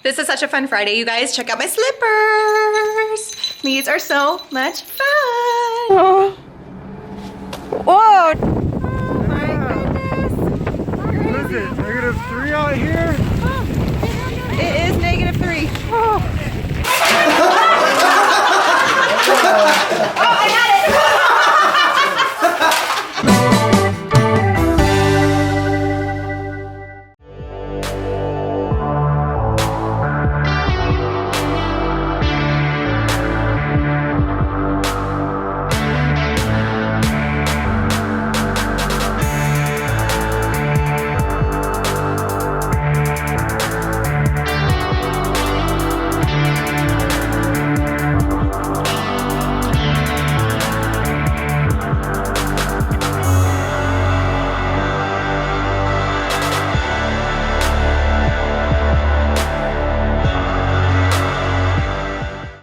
This is such a fun Friday, you guys. Check out my slippers. These are so much fun. Oh. Whoa. Oh my goodness. What is it? -3 out here? Oh. It is -3. Oh. Oh, I got it.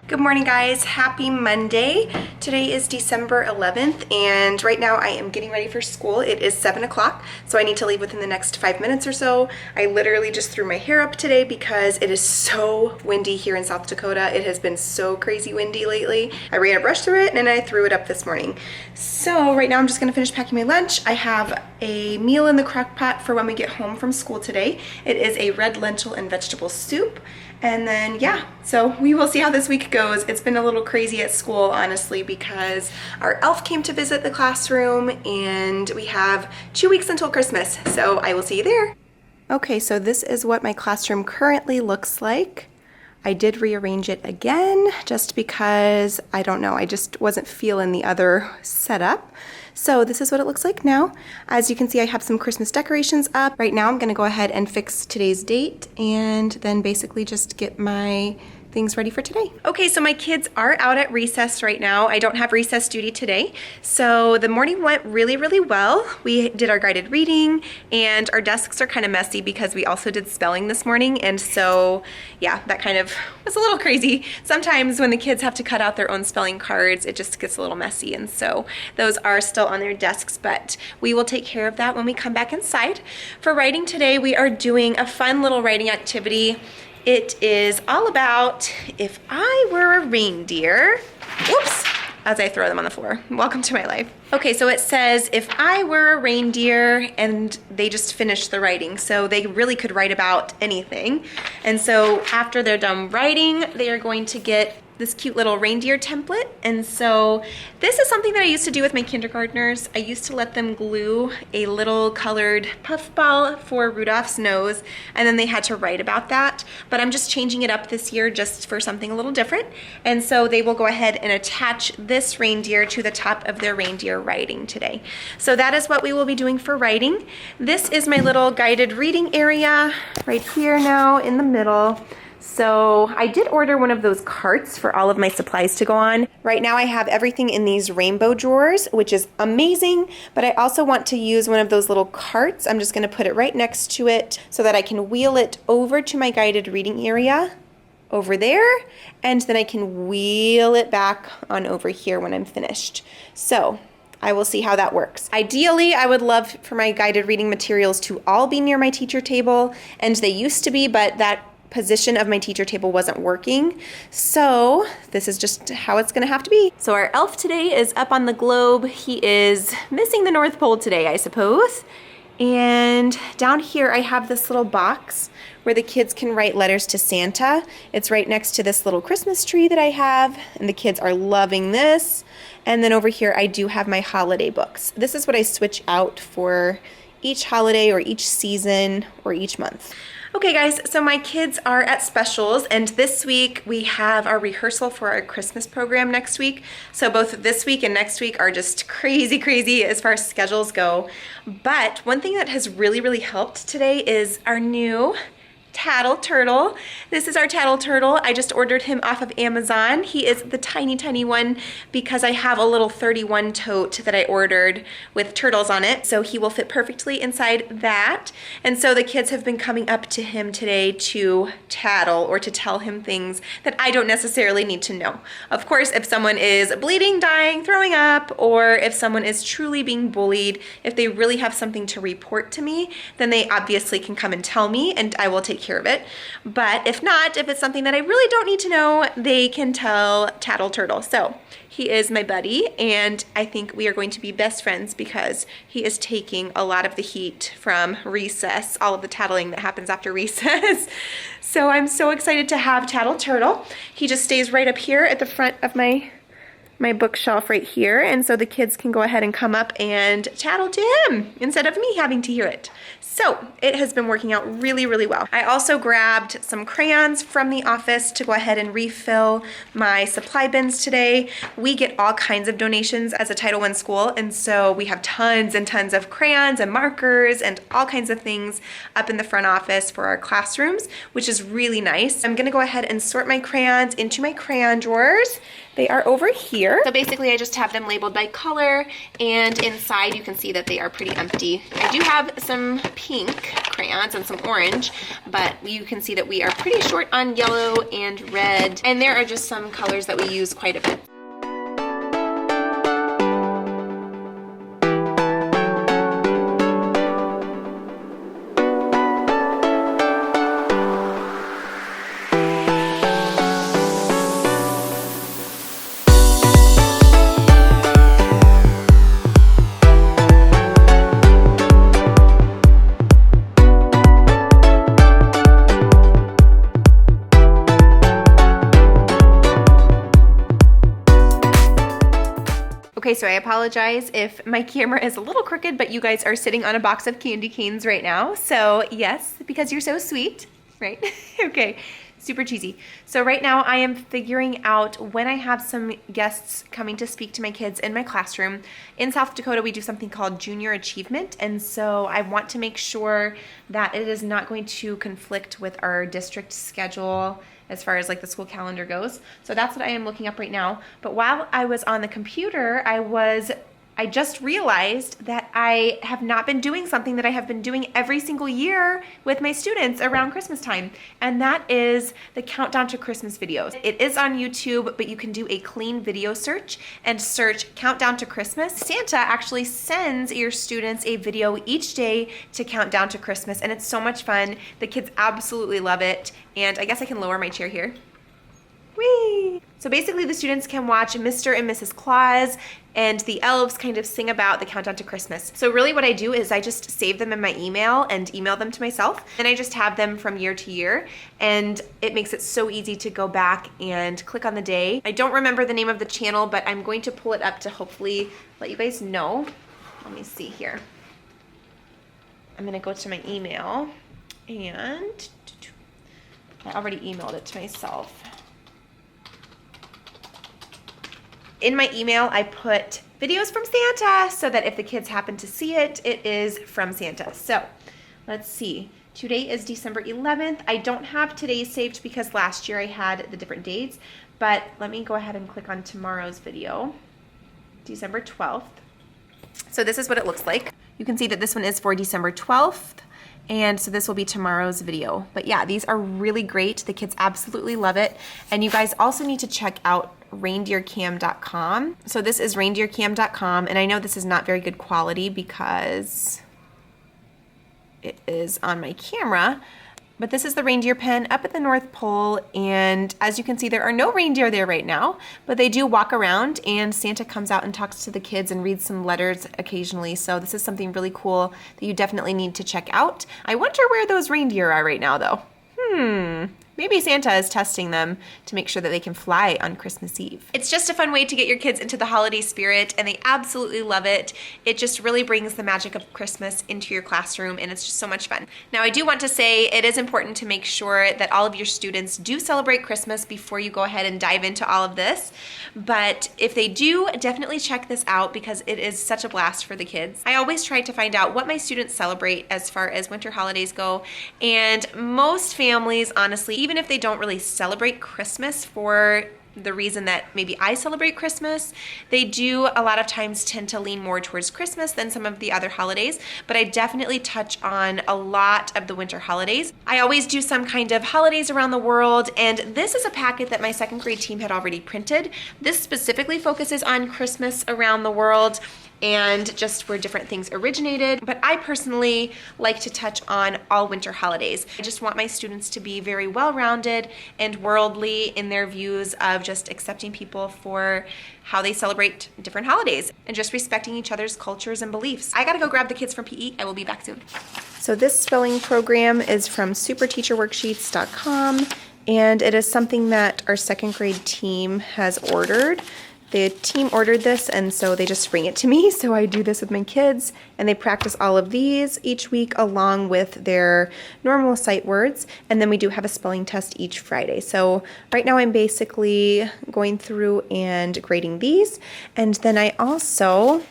Good morning, guys. Happy Monday. Today is December 11th, and right now I am getting ready for school. It is 7 o'clock, so I need to leave within the next 5 minutes or so. I literally just threw my hair up today because it is so windy here in South Dakota. It has been so crazy windy lately. I ran a brush through it, and then I threw it up this morning. So right now I'm just gonna finish packing my lunch. I have a meal in the crock pot for when we get home from school today. It is a red lentil and vegetable soup. And then, yeah, so we will see how this week goes. It's been a little crazy at school, honestly, because our elf came to visit the classroom and we have 2 weeks until Christmas. So I will see you there. Okay, so this is what my classroom currently looks like. I did rearrange it again just because, I don't know, I just wasn't feeling the other setup. So this is what it looks like now. As you can see, I have some Christmas decorations up. Right now I'm gonna go ahead and fix today's date and then basically just get my things ready for today. Okay, so my kids are out at recess right now. I don't have recess duty today. So the morning went really, really well. We did our guided reading and our desks are kind of messy because we also did spelling this morning. And so, yeah, that kind of was a little crazy. Sometimes when the kids have to cut out their own spelling cards, it just gets a little messy. And so those are still on their desks, but we will take care of that when we come back inside. For writing today, we are doing a fun little writing activity. It is all about if I were a reindeer. Whoops, as I throw them on the floor. Welcome to my life. Okay, so it says, if I were a reindeer, and they just finished the writing. So they really could write about anything. And so after they're done writing, they are going to get this cute little reindeer template. And so this is something that I used to do with my kindergartners. I used to let them glue a little colored puffball for Rudolph's nose, and then they had to write about that. But I'm just changing it up this year just for something a little different. And so they will go ahead and attach this reindeer to the top of their reindeer writing today. So that is what we will be doing for writing. This is my little guided reading area right here now in the middle. So I did order one of those carts for all of my supplies to go on. Right now I have everything in these rainbow drawers, which is amazing, but I also want to use one of those little carts. I'm just gonna put it right next to it so that I can wheel it over to my guided reading area over there, and then I can wheel it back on over here when I'm finished. So I will see how that works. Ideally, I would love for my guided reading materials to all be near my teacher table, and they used to be, but that position of my teacher table wasn't working. So this is just how it's gonna have to be. So our elf today is up on the globe. He is missing the North Pole today, I suppose. And down here I have this little box where the kids can write letters to Santa. It's right next to this little Christmas tree that I have, and the kids are loving this. And then over here I do have my holiday books. This is what I switch out for each holiday or each season or each month. Okay guys, so my kids are at specials, and this week we have our rehearsal for our Christmas program next week. So both this week and next week are just crazy as far as schedules go. But one thing that has really helped today is our new Tattle Turtle. This is our Tattle Turtle. I just ordered him off of Amazon. He is the tiny one because I have a little 31 tote that I ordered with turtles on it. So he will fit perfectly inside that. And so the kids have been coming up to him today to tattle or to tell him things that I don't necessarily need to know. Of course, if someone is bleeding, dying, throwing up, or if someone is truly being bullied, if they really have something to report to me, then they obviously can come and tell me, and I will take care of it. But if not, if it's something that I really don't need to know, they can tell Tattle Turtle. So he is my buddy, and I think we are going to be best friends because he is taking a lot of the heat from recess, all of the tattling that happens after recess. So I'm so excited to have Tattle Turtle. He just stays right up here at the front of my bookshelf right here, and so the kids can go ahead and come up and tattle to him instead of me having to hear it. So it has been working out really, really well. I also grabbed some crayons from the office to go ahead and refill my supply bins today. We get all kinds of donations as a Title I school, and so we have tons and tons of crayons and markers and all kinds of things up in the front office for our classrooms, which is really nice. I'm gonna go ahead and sort my crayons into my crayon drawers. They are over here. So basically I just have them labeled by color, and inside you can see that they are pretty empty. I do have some pink crayons and some orange, but you can see that we are pretty short on yellow and red, and there are just some colors that we use quite a bit. Okay, so I apologize if my camera is a little crooked, but you guys are sitting on a box of candy canes right now. So yes, because you're so sweet, right? Okay, super cheesy. So right now I am figuring out when I have some guests coming to speak to my kids in my classroom. In South Dakota, we do something called Junior Achievement, and so I want to make sure that it is not going to conflict with our district schedule as far as like the school calendar goes. So that's what I am looking up right now. But while I was on the computer, I just realized that I have not been doing something that I have been doing every single year with my students around Christmas time, and that is the Countdown to Christmas videos. It is on YouTube, but you can do a clean video search and search Countdown to Christmas. Santa actually sends your students a video each day to count down to Christmas, and it's so much fun. The kids absolutely love it, and I guess I can lower my chair here. Whee! So basically the students can watch Mr. and Mrs. Claus and the elves kind of sing about the countdown to Christmas. So really what I do is I just save them in my email and email them to myself. And I just have them from year to year, and it makes it so easy to go back and click on the day. I don't remember the name of the channel, but I'm going to pull it up to hopefully let you guys know. Let me see here. I'm gonna go to my email, and I already emailed it to myself. In my email, I put videos from Santa so that if the kids happen to see it, it is from Santa. So let's see. Today is December 11th. I don't have today saved because last year I had the different dates, but let me go ahead and click on tomorrow's video, December 12th. So this is what it looks like. You can see that this one is for December 12th. And so this will be tomorrow's video. But yeah, these are really great. The kids absolutely love it. And you guys also need to check out reindeercam.com. So this is reindeercam.com, and I know this is not very good quality because it is on my camera, but this is the reindeer pen up at the North Pole, and as you can see, there are no reindeer there right now, but they do walk around, and Santa comes out and talks to the kids and reads some letters occasionally. So this is something really cool that you definitely need to check out. I wonder where those reindeer are right now though. Maybe Santa is testing them to make sure that they can fly on Christmas Eve. It's just a fun way to get your kids into the holiday spirit, and they absolutely love it. It just really brings the magic of Christmas into your classroom, and it's just so much fun. Now, I do want to say it is important to make sure that all of your students do celebrate Christmas before you go ahead and dive into all of this. But if they do, definitely check this out because it is such a blast for the kids. I always try to find out what my students celebrate as far as winter holidays go, and most families, honestly, even if they don't really celebrate Christmas for the reason that maybe I celebrate Christmas, they do a lot of times tend to lean more towards Christmas than some of the other holidays, but I definitely touch on a lot of the winter holidays. I always do some kind of holidays around the world, and this is a packet that my second grade team had already printed. This specifically focuses on Christmas around the world, and just where different things originated. But I personally like to touch on all winter holidays. I just want my students to be very well-rounded and worldly in their views of just accepting people for how they celebrate different holidays and just respecting each other's cultures and beliefs. I gotta go grab the kids from PE. I will be back soon. So this spelling program is from superteacherworksheets.com, and it is something that our second grade team has ordered. The team ordered this, and so they just bring it to me. So I do this with my kids, and they practice all of these each week along with their normal sight words. And then we do have a spelling test each Friday. So right now I'm basically going through and grading these. And then I also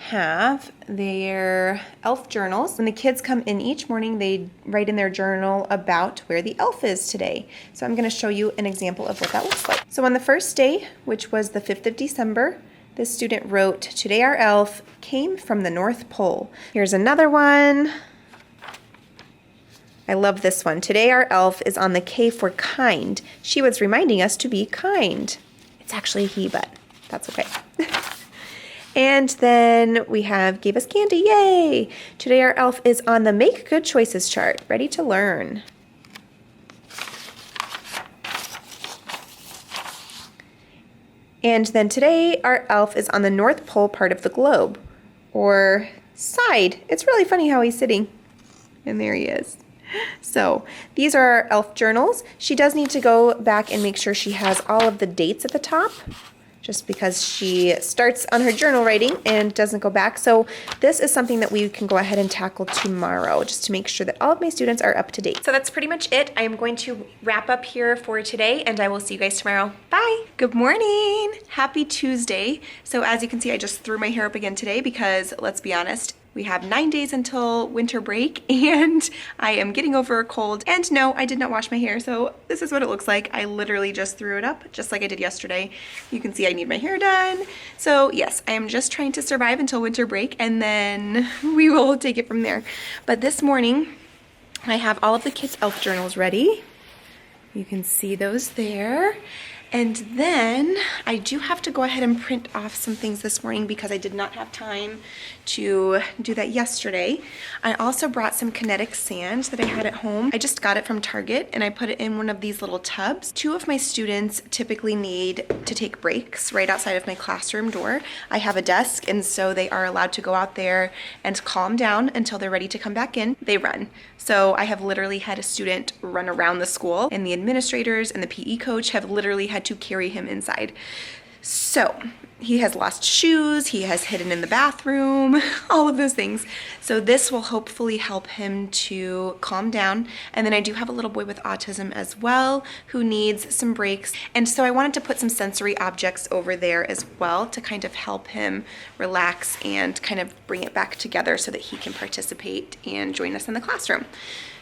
have their elf journals. When the kids come in each morning, they write in their journal about where the elf is today. So I'm going to show you an example of what that looks like. So on the first day, which was the 5th of December, this student wrote, "Today our elf came from the North Pole." Here's another one. I love this one. "Today our elf is on the K for kind. She was reminding us to be kind." It's actually a he, but that's okay. And then we have "Gave us candy, yay! Today our elf is on the Make Good Choices chart, ready to learn." And then "Today our elf is on the North Pole part of the globe," or side. It's really funny how he's sitting. And there he is. So these are our elf journals. She does need to go back and make sure she has all of the dates at the top, just because she starts on her journal writing and doesn't go back. So this is something that we can go ahead and tackle tomorrow, just to make sure that all of my students are up to date. So that's pretty much it. I am going to wrap up here for today, and I will see you guys tomorrow. Bye. Good morning. Happy Tuesday. So as you can see, I just threw my hair up again today because, let's be honest, we have 9 days until winter break, and I am getting over a cold. And no, I did not wash my hair, so this is what it looks like. I literally just threw it up, just like I did yesterday. You can see I need my hair done. So yes, I am just trying to survive until winter break, and then we will take it from there. But this morning, I have all of the kids' elf journals ready. You can see those there. And then I do have to go ahead and print off some things this morning because I did not have time to do that yesterday. I also brought some kinetic sand that I had at home. I just got it from Target, and I put it in one of these little tubs. 2 of my students typically need to take breaks right outside of my classroom door. I have a desk, and so they are allowed to go out there and calm down until they're ready to come back in. They run. So I have literally had a student run around the school, and the administrators and the PE coach have literally had to carry him inside. So he has lost shoes, he has hidden in the bathroom, all of those things. So this will hopefully help him to calm down. And then I do have a little boy with autism as well who needs some breaks. And so I wanted to put some sensory objects over there as well to kind of help him relax and kind of bring it back together so that he can participate and join us in the classroom.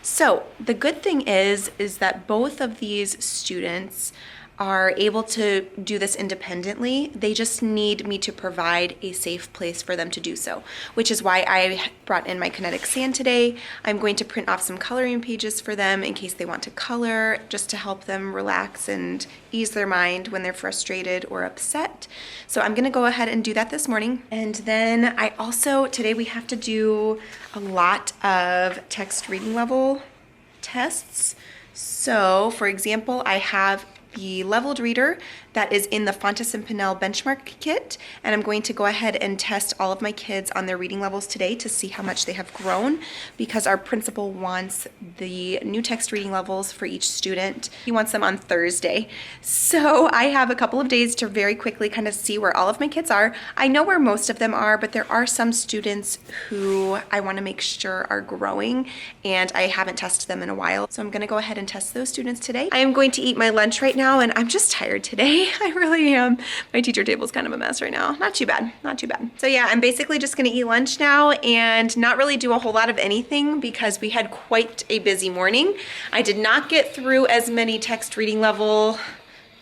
So the good thing is that both of these students are able to do this independently. They just need me to provide a safe place for them to do so, which is why I brought in my kinetic sand today. I'm going to print off some coloring pages for them in case they want to color, just to help them relax and ease their mind when they're frustrated or upset. So I'm gonna go ahead and do that this morning. And then I also, today we have to do a lot of text reading level tests. So for example, I have the leveled reader that is in the Fontes and Pinnell benchmark kit, and I'm going to go ahead and test all of my kids on their reading levels today to see how much they have grown, because our principal wants the new text reading levels for each student. He wants them on Thursday. So I have a couple of days to very quickly kind of see where all of my kids are. I know where most of them are, but there are some students who I want to make sure are growing, and I haven't tested them in a while. So I'm going to go ahead and test those students today. I am going to eat my lunch right now, and I'm just tired today. I really am. My teacher table is kind of a mess right now. Not too bad, not too bad. So yeah, I'm basically just gonna eat lunch now and not really do a whole lot of anything because we had quite a busy morning. I did not get through as many text reading level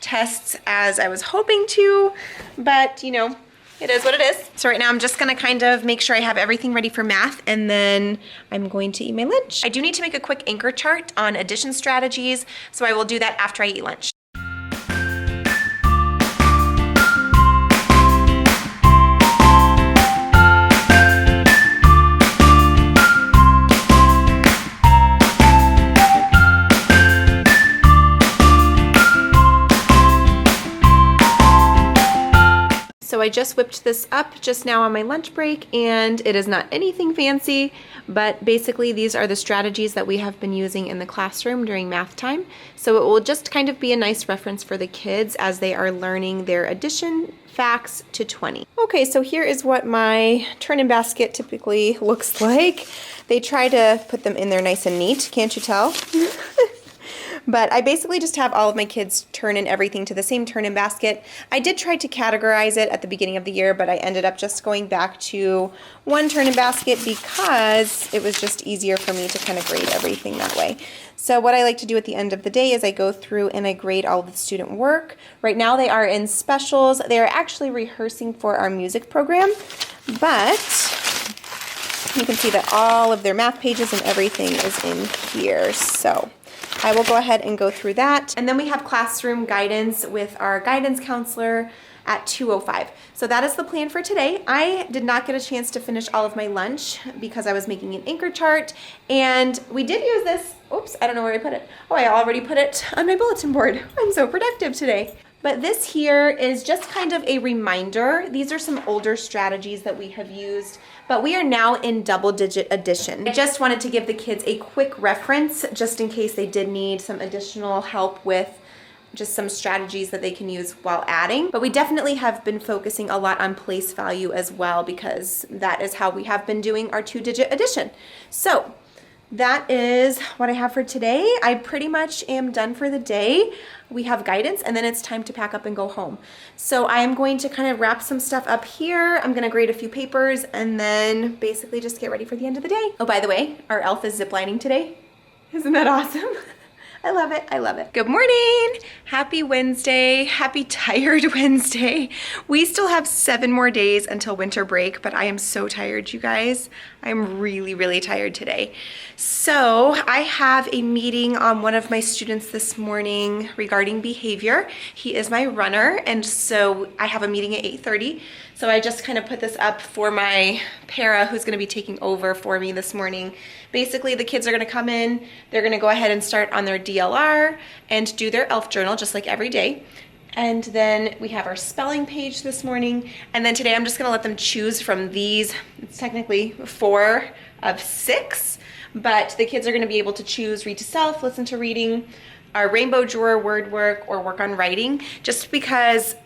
tests as I was hoping to, but you know, it is what it is. So right now I'm just gonna kind of make sure I have everything ready for math, and then I'm going to eat my lunch. I do need to make a quick anchor chart on addition strategies, so I will do that after I eat lunch. I just whipped this up just now on my lunch break, and it is not anything fancy, but basically these are the strategies that we have been using in the classroom during math time. So it will just kind of be a nice reference for the kids as they are learning their addition facts to 20. Okay, so here is what my turn-in basket typically looks like. They try to put them in there nice and neat, can't you tell? But I basically just have all of my kids turn in everything to the same turn-in basket. I did try to categorize it at the beginning of the year, but I ended up just going back to one turn-in basket because it was just easier for me to kind of grade everything that way. So what I like to do at the end of the day is I go through and I grade all of the student work. Right now they are in specials. They are actually rehearsing for our music program, but you can see that all of their math pages and everything is in here. So I will go ahead and go through that. And then we have classroom guidance with our guidance counselor at 2:05. So that is the plan for today. I did not get a chance to finish all of my lunch because I was making an anchor chart, and we did use this. Oops, I don't know where I put it. Oh, I already put it on my bulletin board. I'm so productive today. But this here is just kind of a reminder. These are some older strategies that we have used, but we are now in double-digit addition. I just wanted to give the kids a quick reference just in case they did need some additional help with just some strategies that they can use while adding. But we definitely have been focusing a lot on place value as well because that is how we have been doing our 2-digit addition. So that is what I have for today. I pretty much am done for the day. We have guidance and then it's time to pack up and go home. So I am going to kind of wrap some stuff up here. I'm gonna grade a few papers and then basically just get ready for the end of the day. Oh, by the way, our elf is ziplining today. Isn't that awesome? I love it, I love it. Good morning, happy Wednesday, happy tired Wednesday. We still have 7 more days until winter break, but I am so tired, you guys. I'm really, really tired today. So I have a meeting on one of my students this morning regarding behavior. He is my runner, and so I have a meeting at 8:30. So I just kind of put this up for my para who's gonna be taking over for me this morning. Basically, the kids are gonna come in, they're gonna go ahead and start on their DLR and do their ELF journal just like every day. And then we have our spelling page this morning. And then today I'm just gonna let them choose from these. It's technically 4 of 6, but the kids are gonna be able to choose read to self, listen to reading, our rainbow drawer word work, or work on writing, just because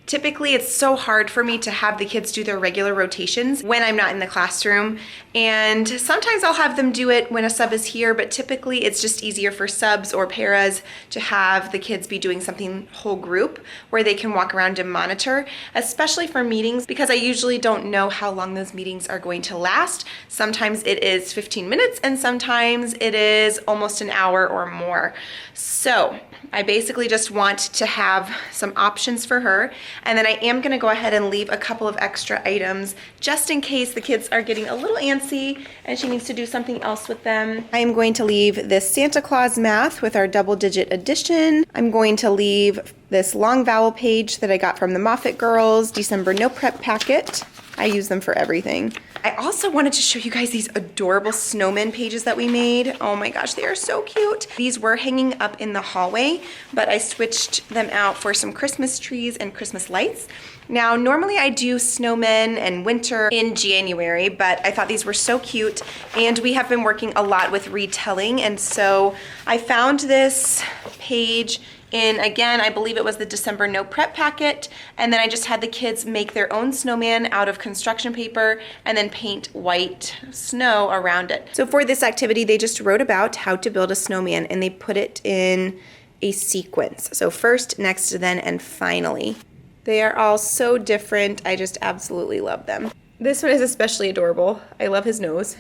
typically it's so hard for me to have the kids do their regular rotations when I'm not in the classroom. And sometimes I'll have them do it when a sub is here, but typically it's just easier for subs or paras to have the kids be doing something whole group where they can walk around and monitor, especially for meetings, because I usually don't know how long those meetings are going to last. Sometimes it is 15 minutes and sometimes it is almost an hour or more. So I basically just want to have some options for her. And then I am gonna go ahead and leave a couple of extra items just in case the kids are getting a little antsy and she needs to do something else with them. I am going to leave this Santa Claus math with our double-digit addition. I'm going to leave this long vowel page that I got from the Moffat Girls December No Prep packet. I use them for everything. I also wanted to show you guys these adorable snowman pages that we made. Oh my gosh, they are so cute. These were hanging up in the hallway, but I switched them out for some Christmas trees and Christmas lights. Now, normally I do snowmen and winter in January, but I thought these were so cute, and we have been working a lot with retelling, and so I found this page in, again, I believe it was the December No Prep packet, and then I just had the kids make their own snowman out of construction paper and then paint white snow around it. So for this activity, they just wrote about how to build a snowman and they put it in a sequence. So first, next, then, and finally. They are all so different. I just absolutely love them. This one is especially adorable. I love his nose.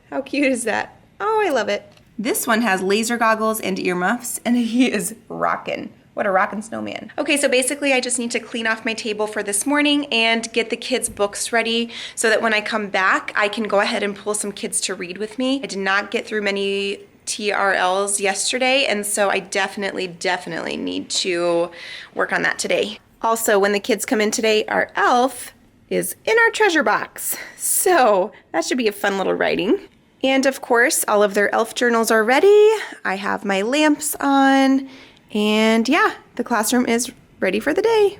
How cute is that? Oh, I love it. This one has laser goggles and earmuffs, and he is rockin'. What a rockin' snowman. Okay, so basically I just need to clean off my table for this morning and get the kids' books ready so that when I come back, I can go ahead and pull some kids to read with me. I did not get through many TRLs yesterday, and so I definitely need to work on that today. Also, when the kids come in today, our elf is in our treasure box. So that should be a fun little writing. And of course, all of their elf journals are ready. I have my lamps on, and yeah, the classroom is ready for the day.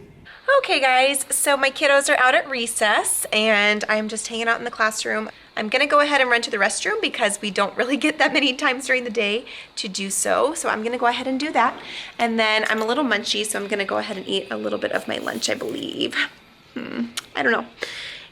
Okay guys, so my kiddos are out at recess and I'm just hanging out in the classroom. I'm gonna go ahead and run to the restroom because we don't really get that many times during the day to do so. So I'm gonna go ahead and do that. And then I'm a little munchy, so I'm gonna go ahead and eat a little bit of my lunch, I believe. I don't know.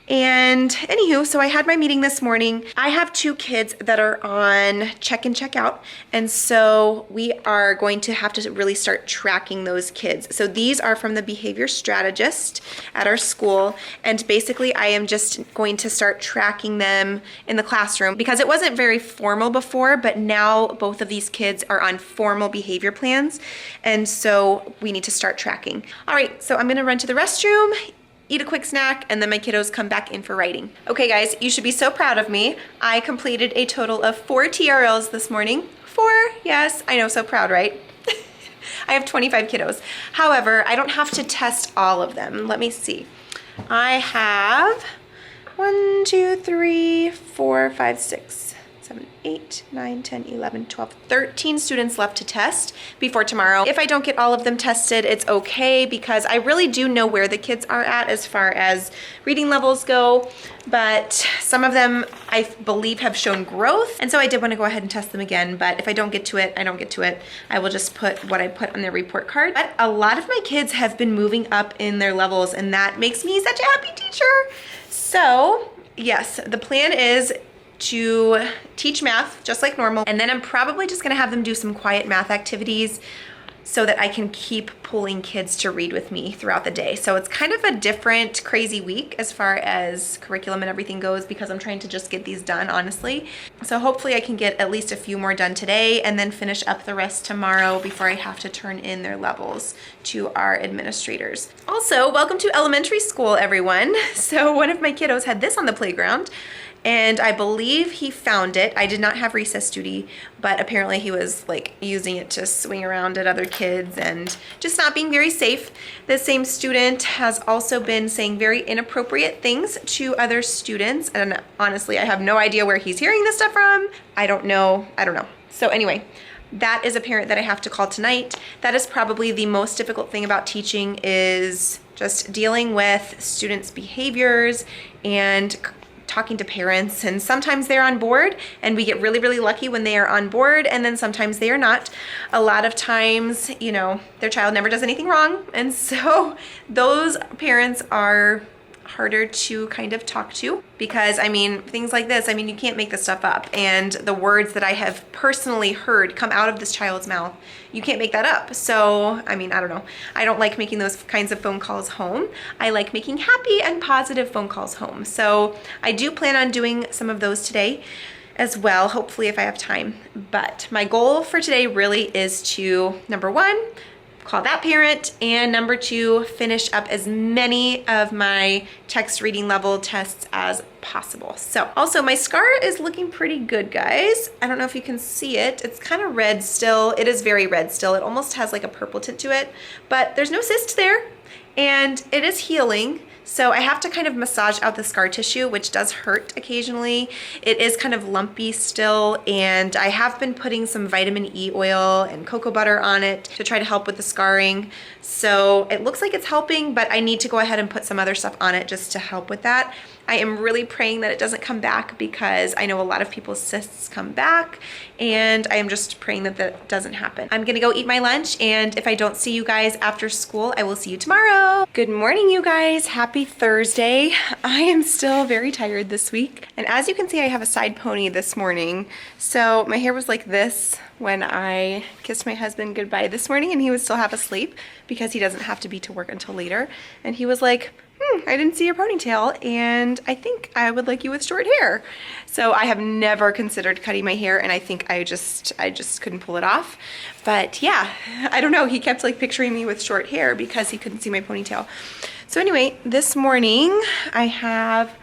And anywho, so I had my meeting this morning. I have 2 kids that are on check in, check out. And so we are going to have to really start tracking those kids. So these are from the behavior strategist at our school. And basically I am just going to start tracking them in the classroom because it wasn't very formal before, but now both of these kids are on formal behavior plans. And so we need to start tracking. All right, so I'm gonna run to the restroom, eat a quick snack, and then my kiddos come back in for writing. Okay guys, you should be so proud of me. I completed a total of 4 TRLs this morning. 4, yes, I know, so proud, right? I have 25 kiddos. However, I don't have to test all of them. Let me see. I have 1, 2, 3, 4, 5, 6, 7, 8, 9, 10, 11, 12, 13 students left to test before tomorrow. If I don't get all of them tested, it's okay because I really do know where the kids are at as far as reading levels go, but some of them I believe have shown growth, and so I did want to go ahead and test them again, but if I don't get to it, I don't get to it. I will just put what I put on their report card. But a lot of my kids have been moving up in their levels, and that makes me such a happy teacher. So yes, the plan is to teach math just like normal, and then I'm probably just gonna have them do some quiet math activities so that I can keep pulling kids to read with me throughout the day. So it's kind of a different crazy week as far as curriculum and everything goes because I'm trying to just get these done, honestly. So hopefully I can get at least a few more done today and then finish up the rest tomorrow before I have to turn in their levels to our administrators. Also, welcome to elementary school, everyone. So one of my kiddos had this on the playground, and I believe he found it. I did not have recess duty, but apparently he was like using it to swing around at other kids and just not being very safe. The same student has also been saying very inappropriate things to other students, and honestly, I have no idea where he's hearing this stuff from. I don't know. So anyway, that is a parent that I have to call tonight. That is probably the most difficult thing about teaching, is just dealing with students' behaviors and talking to parents, and sometimes they're on board and we get really lucky when they are on board, and then sometimes they are not. A lot of times, you know, their child never does anything wrong, and so those parents are harder to kind of talk to because, I mean, things like this, I mean, you can't make this stuff up, and the words that I have personally heard come out of this child's mouth, you can't make that up. So, I mean, I don't know. I don't like making those kinds of phone calls home. I like making happy and positive phone calls home. So I do plan on doing some of those today as well, hopefully if I have time. But my goal for today really is to, number 1, call that parent, and number 2, finish up as many of my text reading level tests as possible. So also my scar is looking pretty good, guys. I don't know if you can see it. It's kind of red still. It is very red still. It almost has like a purple tint to it, but there's no cyst there and it is healing. So I have to kind of massage out the scar tissue, which does hurt occasionally. It is kind of lumpy still, and I have been putting some vitamin E oil and cocoa butter on it to try to help with the scarring. So it looks like it's helping, but I need to go ahead and put some other stuff on it just to help with that. I am really praying that it doesn't come back because I know a lot of people's cysts come back, and I am just praying that that doesn't happen. I'm gonna go eat my lunch, and if I don't see you guys after school, I will see you tomorrow. Good morning, you guys. Happy Thursday. I am still very tired this week, and as you can see, I have a side pony this morning. So my hair was like this when I kissed my husband goodbye this morning, and he was still half asleep because he doesn't have to be to work until later. And he was like, I didn't see your ponytail, and I think I would like you with short hair. So I have never considered cutting my hair, and I think I just couldn't pull it off. But yeah, I don't know. He kept like picturing me with short hair because he couldn't see my ponytail. So anyway, this morning I have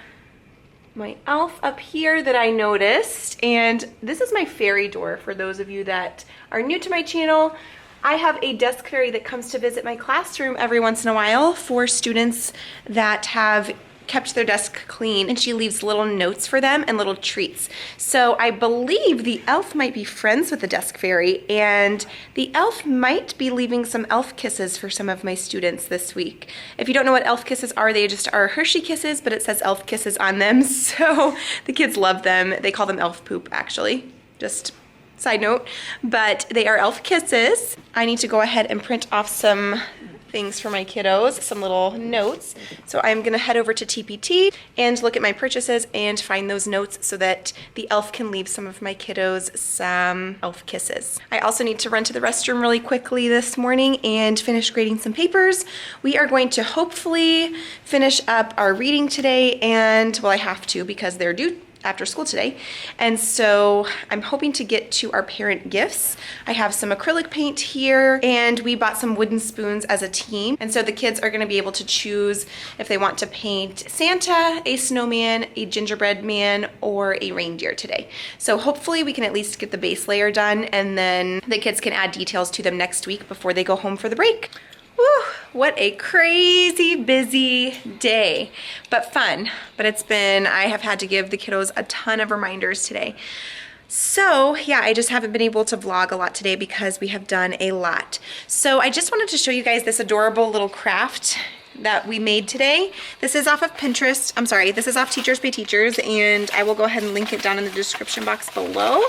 my elf up here that I noticed, and this is my fairy door for those of you that are new to my channel. I have a desk fairy that comes to visit my classroom every once in a while for students that have kept their desk clean, and she leaves little notes for them and little treats. So I believe the elf might be friends with the desk fairy, and the elf might be leaving some elf kisses for some of my students this week. If you don't know what elf kisses are, they just are Hershey kisses, but it says elf kisses on them, so the kids love them. They call them elf poop, actually. Just side note, but they are elf kisses. I need to go ahead and print off some things for my kiddos, some little notes. So I'm gonna head over to TPT and look at my purchases and find those notes so that the elf can leave some of my kiddos some elf kisses. I also need to run to the restroom really quickly this morning and finish grading some papers. We are going to hopefully finish up our reading today, and well, I have to because they're due after school today. And so I'm hoping to get to our parent gifts. I have some acrylic paint here, and we bought some wooden spoons as a team. And so the kids are gonna be able to choose if they want to paint Santa, a snowman, a gingerbread man, or a reindeer today. So hopefully we can at least get the base layer done, and then the kids can add details to them next week before they go home for the break. Whew, what a crazy busy day, but fun. But I have had to give the kiddos a ton of reminders today. So yeah, I just haven't been able to vlog a lot today because we have done a lot. So I just wanted to show you guys this adorable little craft that we made today. This is off of Pinterest. I'm sorry, this is off Teachers Pay Teachers, and I will go ahead and link it down in the description box below.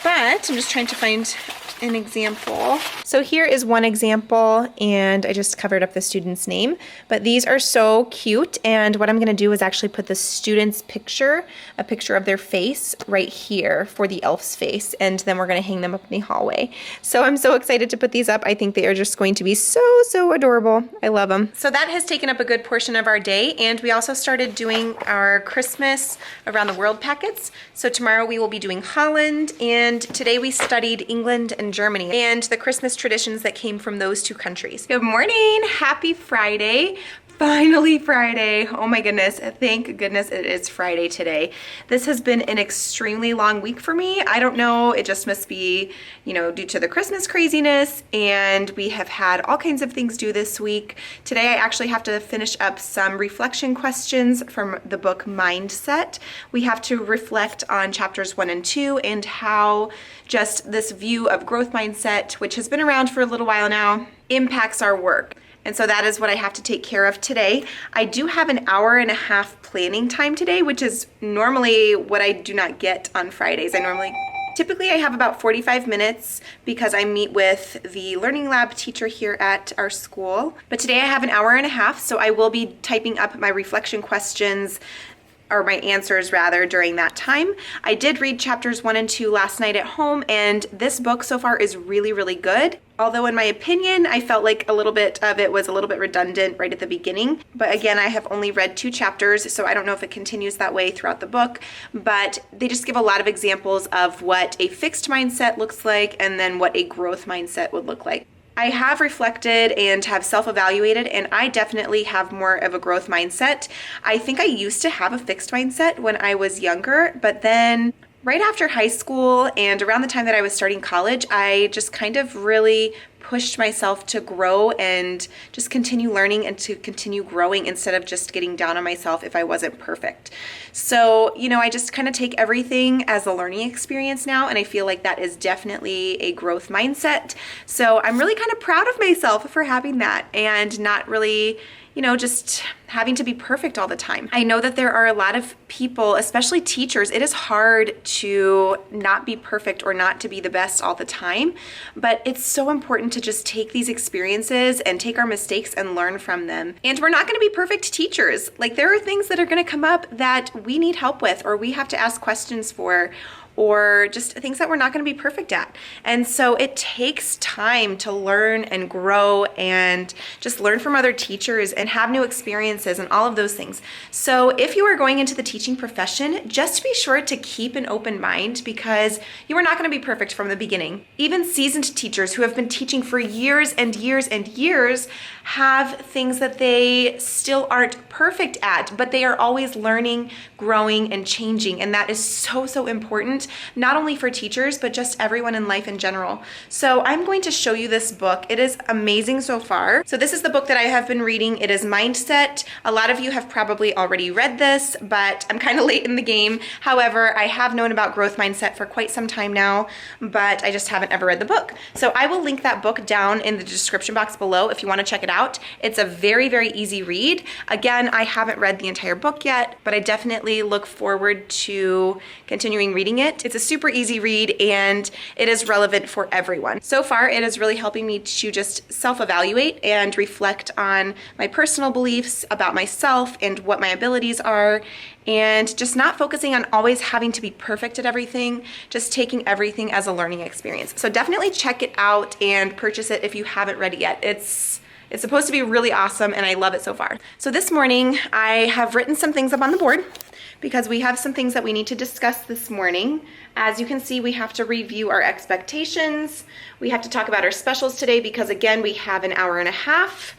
But I'm just trying to find an example. So here is one example, and I just covered up the student's name, but these are so cute. And what I'm gonna do is actually put the student's picture, a picture of their face right here for the elf's face, and then we're gonna hang them up in the hallway. So I'm so excited to put these up. I think they are just going to be so adorable. I love them. So that has taken up a good portion of our day, and we also started doing our Christmas around the world packets. So tomorrow we will be doing Holland, and today we studied England and Germany and the Christmas traditions that came from those two countries. Good morning, happy Friday. Finally Friday. Oh my goodness, thank goodness it is Friday today. This has been an extremely long week for me. I don't know, it just must be, due to the Christmas craziness, and we have had all kinds of things due this week. Today I actually have to finish up some reflection questions from the book Mindset. We have to reflect on chapters 1 and 2 and how just this view of growth mindset, which has been around for a little while now, impacts our work. And so that is what I have to take care of today. I do have an hour and a half planning time today, which is normally what I do not get on Fridays. Typically I have about 45 minutes because I meet with the Learning Lab teacher here at our school. But today I have an hour and a half, so I will be typing up my reflection questions, or my answers rather, during that time. I did read chapters 1 and 2 last night at home, and this book so far is really good. Although in my opinion, I felt like a little bit of it was a little bit redundant right at the beginning. But again, I have only read 2 chapters, so I don't know if it continues that way throughout the book, but they just give a lot of examples of what a fixed mindset looks like and then what a growth mindset would look like. I have reflected and have self-evaluated, and I definitely have more of a growth mindset. I think I used to have a fixed mindset when I was younger, but then right after high school and around the time that I was starting college, I just kind of really pushed myself to grow and just continue learning and to continue growing instead of just getting down on myself if I wasn't perfect. So, I just kind of take everything as a learning experience now, and I feel like that is definitely a growth mindset. So I'm really kind of proud of myself for having that and not really, just having to be perfect all the time. I know that there are a lot of people, especially teachers, it is hard to not be perfect or not to be the best all the time, but it's so important to just take these experiences and take our mistakes and learn from them. And we're not gonna be perfect teachers. Like, there are things that are gonna come up that we need help with, or we have to ask questions for, or just things that we're not going to be perfect at. And so it takes time to learn and grow and just learn from other teachers and have new experiences and all of those things. So if you are going into the teaching profession, just be sure to keep an open mind, because you are not going to be perfect from the beginning. Even seasoned teachers who have been teaching for years and years and years have things that they still aren't perfect at, but they are always learning, growing, and changing. And that is so important content, not only for teachers, but just everyone in life in general. So I'm going to show you this book. It is amazing so far. So this is the book that I have been reading. It is Mindset. A lot of you have probably already read this, but I'm kind of late in the game. However, I have known about growth mindset for quite some time now, but I just haven't ever read the book. So I will link that book down in the description box below if you want to check it out. It's a very, very easy read. Again, I haven't read the entire book yet, but I definitely look forward to continuing reading it. It's a super easy read and it is relevant for everyone. So far, it is really helping me to just self-evaluate and reflect on my personal beliefs about myself and what my abilities are, and just not focusing on always having to be perfect at everything, just taking everything as a learning experience. So definitely check it out and purchase it if you haven't read it yet. It's supposed to be really awesome and I love it so far. So this morning I have written some things up on the board because we have some things that we need to discuss this morning. As you can see, we have to review our expectations. We have to talk about our specials today because again, we have an hour and a half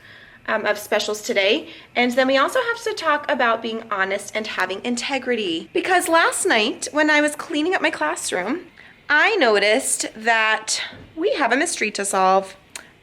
of specials today. And then we also have to talk about being honest and having integrity. Because last night when I was cleaning up my classroom, I noticed that we have a mystery to solve.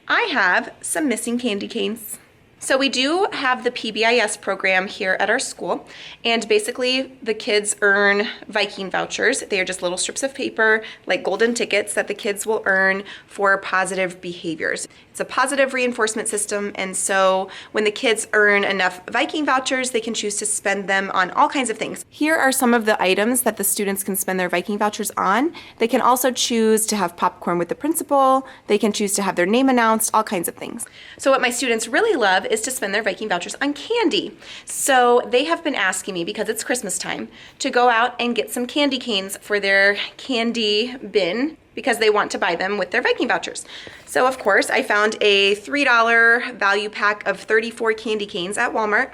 I have some missing candy canes. So we do have the PBIS program here at our school, and basically the kids earn Viking vouchers. They are just little strips of paper, like golden tickets that the kids will earn for positive behaviors. It's a positive reinforcement system, and so when the kids earn enough Viking vouchers, they can choose to spend them on all kinds of things. Here are some of the items that the students can spend their Viking vouchers on. They can also choose to have popcorn with the principal. They can choose to have their name announced, all kinds of things. So what my students really love is to spend their Viking vouchers on candy. So they have been asking me, because it's Christmas time, to go out and get some candy canes for their candy bin because they want to buy them with their Viking vouchers. So of course I found a $3 value pack of 34 candy canes at Walmart,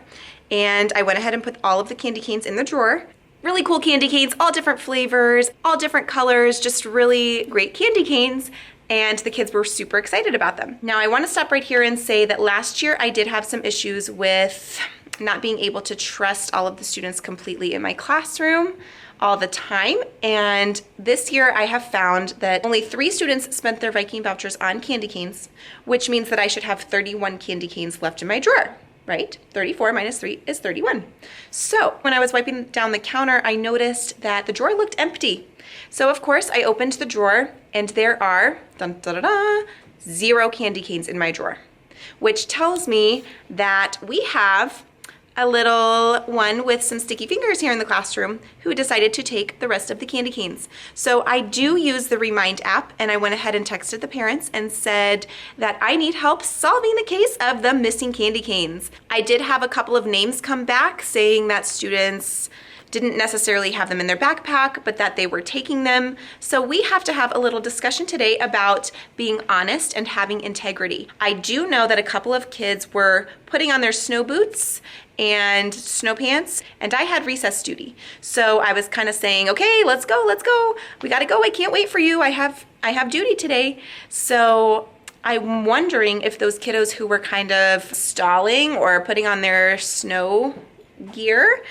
and I went ahead and put all of the candy canes in the drawer. Really cool candy canes, all different flavors, all different colors, just really great candy canes. And the kids were super excited about them. Now I want to stop right here and say that last year I did have some issues with not being able to trust all of the students completely in my classroom all the time. And this year I have found that only 3 students spent their Viking vouchers on candy canes, which means that I should have 31 candy canes left in my drawer, right? 34 minus 3 is 31. So when I was wiping down the counter, I noticed that the drawer looked empty. So of course I opened the drawer and there are, dun, dun, dun, dun, 0 candy canes in my drawer, which tells me that we have a little one with some sticky fingers here in the classroom who decided to take the rest of the candy canes. So I do use the Remind app, and I went ahead and texted the parents and said that I need help solving the case of the missing candy canes. I did have a couple of names come back saying that students didn't necessarily have them in their backpack, but that they were taking them. So we have to have a little discussion today about being honest and having integrity. I do know that a couple of kids were putting on their snow boots and snow pants, and I had recess duty. So I was kind of saying, okay, let's go. We gotta go, I can't wait for you. I have duty today. So I'm wondering if those kiddos who were kind of stalling or putting on their snow gear,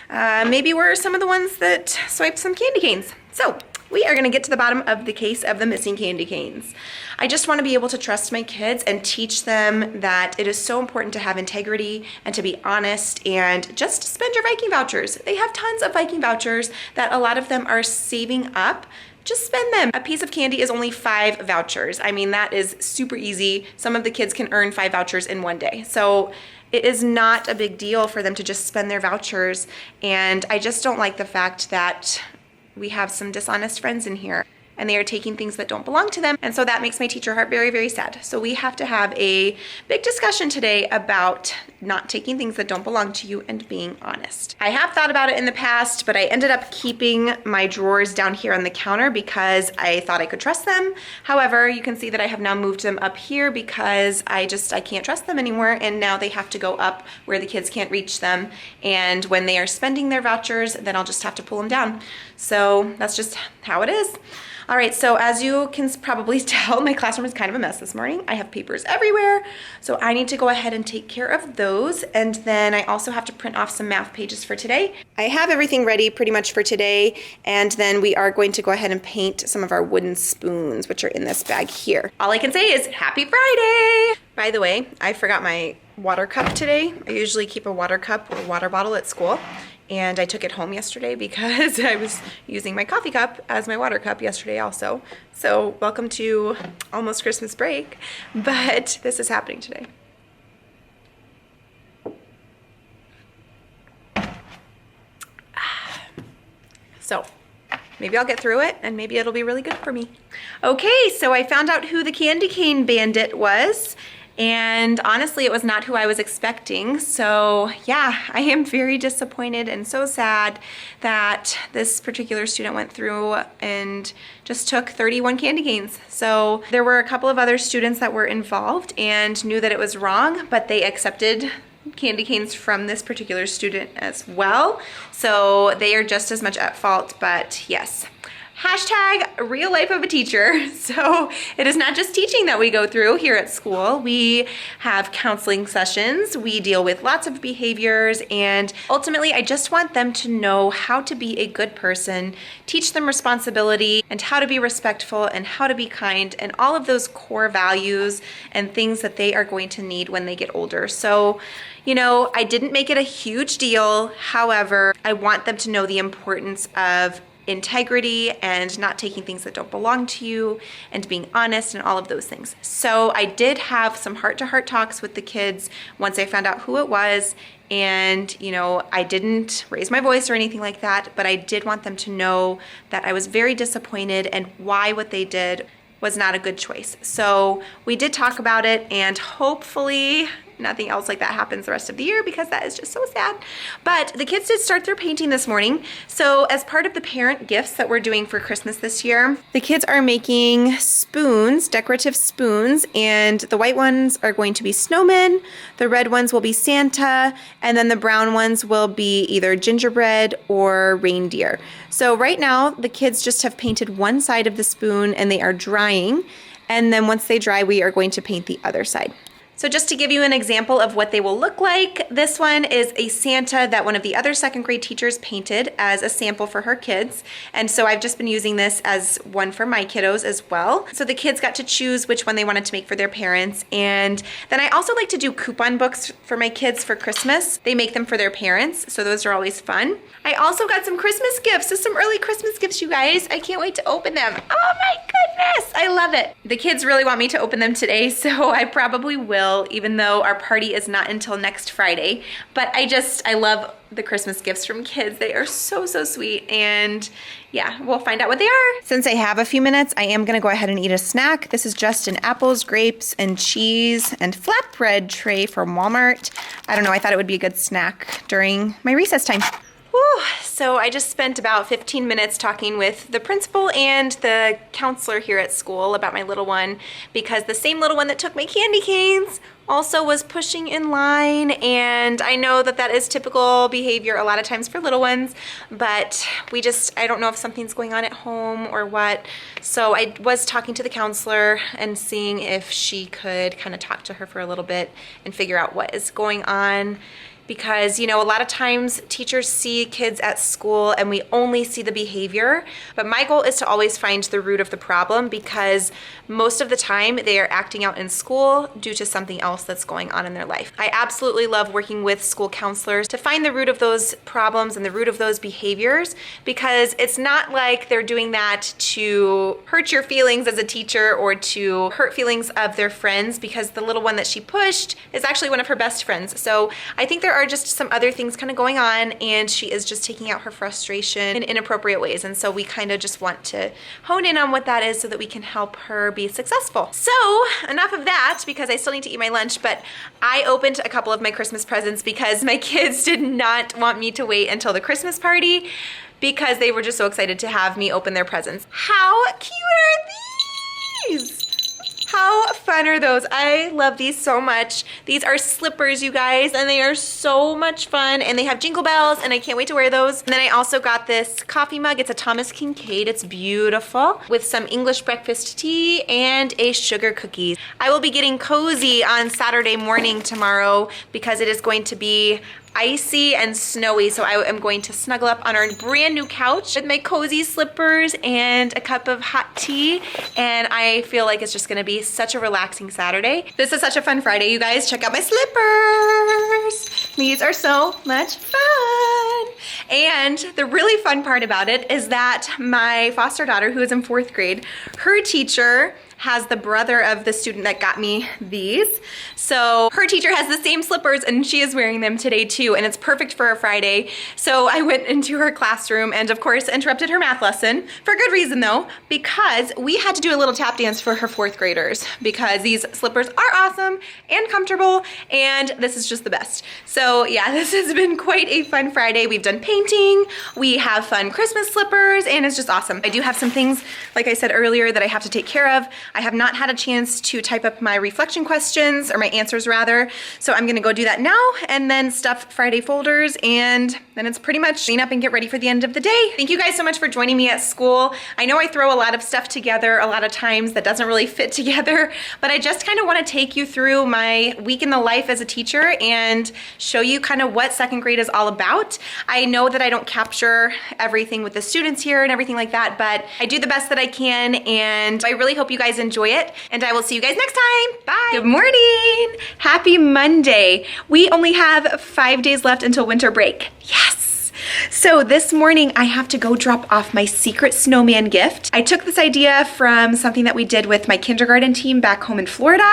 maybe were some of the ones that swiped some candy canes. So we are gonna get to the bottom of the case of the missing candy canes. I just wanna be able to trust my kids and teach them that it is so important to have integrity and to be honest and just spend your Viking vouchers. They have tons of Viking vouchers that a lot of them are saving up. Just spend them. A piece of candy is only 5 vouchers. I mean, that is super easy. Some of the kids can earn 5 vouchers in one day. So it is not a big deal for them to just spend their vouchers. And I just don't like the fact that we have some dishonest friends in here and they are taking things that don't belong to them. And so that makes my teacher heart very, very sad. So we have to have a big discussion today about not taking things that don't belong to you and being honest. I have thought about it in the past, but I ended up keeping my drawers down here on the counter because I thought I could trust them. However, you can see that I have now moved them up here because I can't trust them anymore, and now they have to go up where the kids can't reach them. And when they are spending their vouchers, then I'll just have to pull them down. So that's just how it is. All right, so as you can probably tell, my classroom is kind of a mess this morning. I have papers everywhere, so I need to go ahead and take care of those. And then I also have to print off some math pages for today. I have everything ready pretty much for today, and then we are going to go ahead and paint some of our wooden spoons, which are in this bag here. All I can say is happy Friday! By the way, I forgot my water cup today. I usually keep a water cup or water bottle at school. And I took it home yesterday because I was using my coffee cup as my water cup yesterday also. So welcome to almost Christmas break, but this is happening today. So maybe I'll get through it and maybe it'll be really good for me. Okay, so I found out who the candy cane bandit was. And honestly, it was not who I was expecting. So yeah, I am very disappointed and so sad that this particular student went through and just took 31 candy canes. So there were a couple of other students that were involved and knew that it was wrong, but they accepted candy canes from this particular student as well. So they are just as much at fault, but yes. Hashtag real life of a teacher. So it is not just teaching that we go through here at school. We have counseling sessions. We deal with lots of behaviors, and ultimately I just want them to know how to be a good person, teach them responsibility and how to be respectful and how to be kind and all of those core values and things that they are going to need when they get older. So, you know, I didn't make it a huge deal. However, I want them to know the importance of integrity and not taking things that don't belong to you and being honest and all of those things. So I did have some heart-to-heart talks with the kids once I found out who it was, and you know, I didn't raise my voice or anything like that, but I did want them to know that I was very disappointed and why what they did was not a good choice. So we did talk about it, and hopefully nothing else like that happens the rest of the year because that is just so sad. But the kids did start their painting this morning. So as part of the parent gifts that we're doing for Christmas this year, the kids are making spoons, decorative spoons, and the white ones are going to be snowmen, the red ones will be Santa, and then the brown ones will be either gingerbread or reindeer. So right now the kids just have painted one side of the spoon and they are drying. And then once they dry, we are going to paint the other side. So just to give you an example of what they will look like, this one is a Santa that one of the other second grade teachers painted as a sample for her kids. And so I've just been using this as one for my kiddos as well. So the kids got to choose which one they wanted to make for their parents. And then I also like to do coupon books for my kids for Christmas. They make them for their parents, so those are always fun. I also got some Christmas gifts, so some early Christmas gifts, you guys. I can't wait to open them. Oh my goodness, I love it. The kids really want me to open them today, so I probably will, even though our party is not until next Friday. But I love the Christmas gifts from kids. They are so, so sweet. And yeah, we'll find out what they are. Since I have a few minutes, I am gonna go ahead and eat a snack. This is just an apples, grapes, and cheese and flatbread tray from Walmart. I don't know, I thought it would be a good snack during my recess time. Whew. So I just spent about 15 minutes talking with the principal and the counselor here at school about my little one, because the same little one that took my candy canes also was pushing in line, and I know that that is typical behavior a lot of times for little ones, but I don't know if something's going on at home or what. So I was talking to the counselor and seeing if she could kind of talk to her for a little bit and figure out what is going on. Because, you know, a lot of times teachers see kids at school and we only see the behavior, but my goal is to always find the root of the problem, because most of the time they are acting out in school due to something else that's going on in their life. I absolutely love working with school counselors to find the root of those problems and the root of those behaviors, because it's not like they're doing that to hurt your feelings as a teacher or to hurt feelings of their friends, because the little one that she pushed is actually one of her best friends. So I think there are just some other things kind of going on, and she is just taking out her frustration in inappropriate ways. And so we kind of just want to hone in on what that is so that we can help her be successful. So enough of that, because I still need to eat my lunch, but I opened a couple of my Christmas presents because my kids did not want me to wait until the Christmas party, because they were just so excited to have me open their presents. How cute are these? How fun are those? I love these so much. These are slippers, you guys, and they are so much fun, and they have jingle bells, and I can't wait to wear those. And then I also got this coffee mug. It's a Thomas Kincaid. It's beautiful, with some English breakfast tea and a sugar cookie. I will be getting cozy on Saturday morning tomorrow because it is going to be icy and snowy, so I am going to snuggle up on our brand new couch with my cozy slippers and a cup of hot tea, and I feel like it's just gonna be such a relaxing Saturday. This is such a fun Friday, you guys. Check out my slippers. These are so much fun. And the really fun part about it is that my foster daughter, who is in 4th grade, her teacher has the brother of the student that got me these. So her teacher has the same slippers and she is wearing them today too, and it's perfect for a Friday. So I went into her classroom and of course interrupted her math lesson, for good reason though, because we had to do a little tap dance for her 4th graders because these slippers are awesome and comfortable, and this is just the best. So yeah, this has been quite a fun Friday. We've done painting, we have fun Christmas slippers, and it's just awesome. I do have some things, like I said earlier, that I have to take care of. I have not had a chance to type up my reflection questions, or my answers rather, so I'm gonna go do that now and then stuff Friday folders, and then it's pretty much clean up and get ready for the end of the day. Thank you guys so much for joining me at school. I know I throw a lot of stuff together a lot of times that doesn't really fit together, but I just kind of want to take you through my week in the life as a teacher and show you kind of what 2nd grade is all about. I know that I don't capture everything with the students here and everything like that, but I do the best that I can, and I really hope you guys enjoy it, and I will see you guys next time. Bye. Good morning. Happy Monday. We only have 5 days left until winter break. Yes. So this morning I have to go drop off my secret snowman gift. I took this idea from something that we did with my kindergarten team back home in Florida,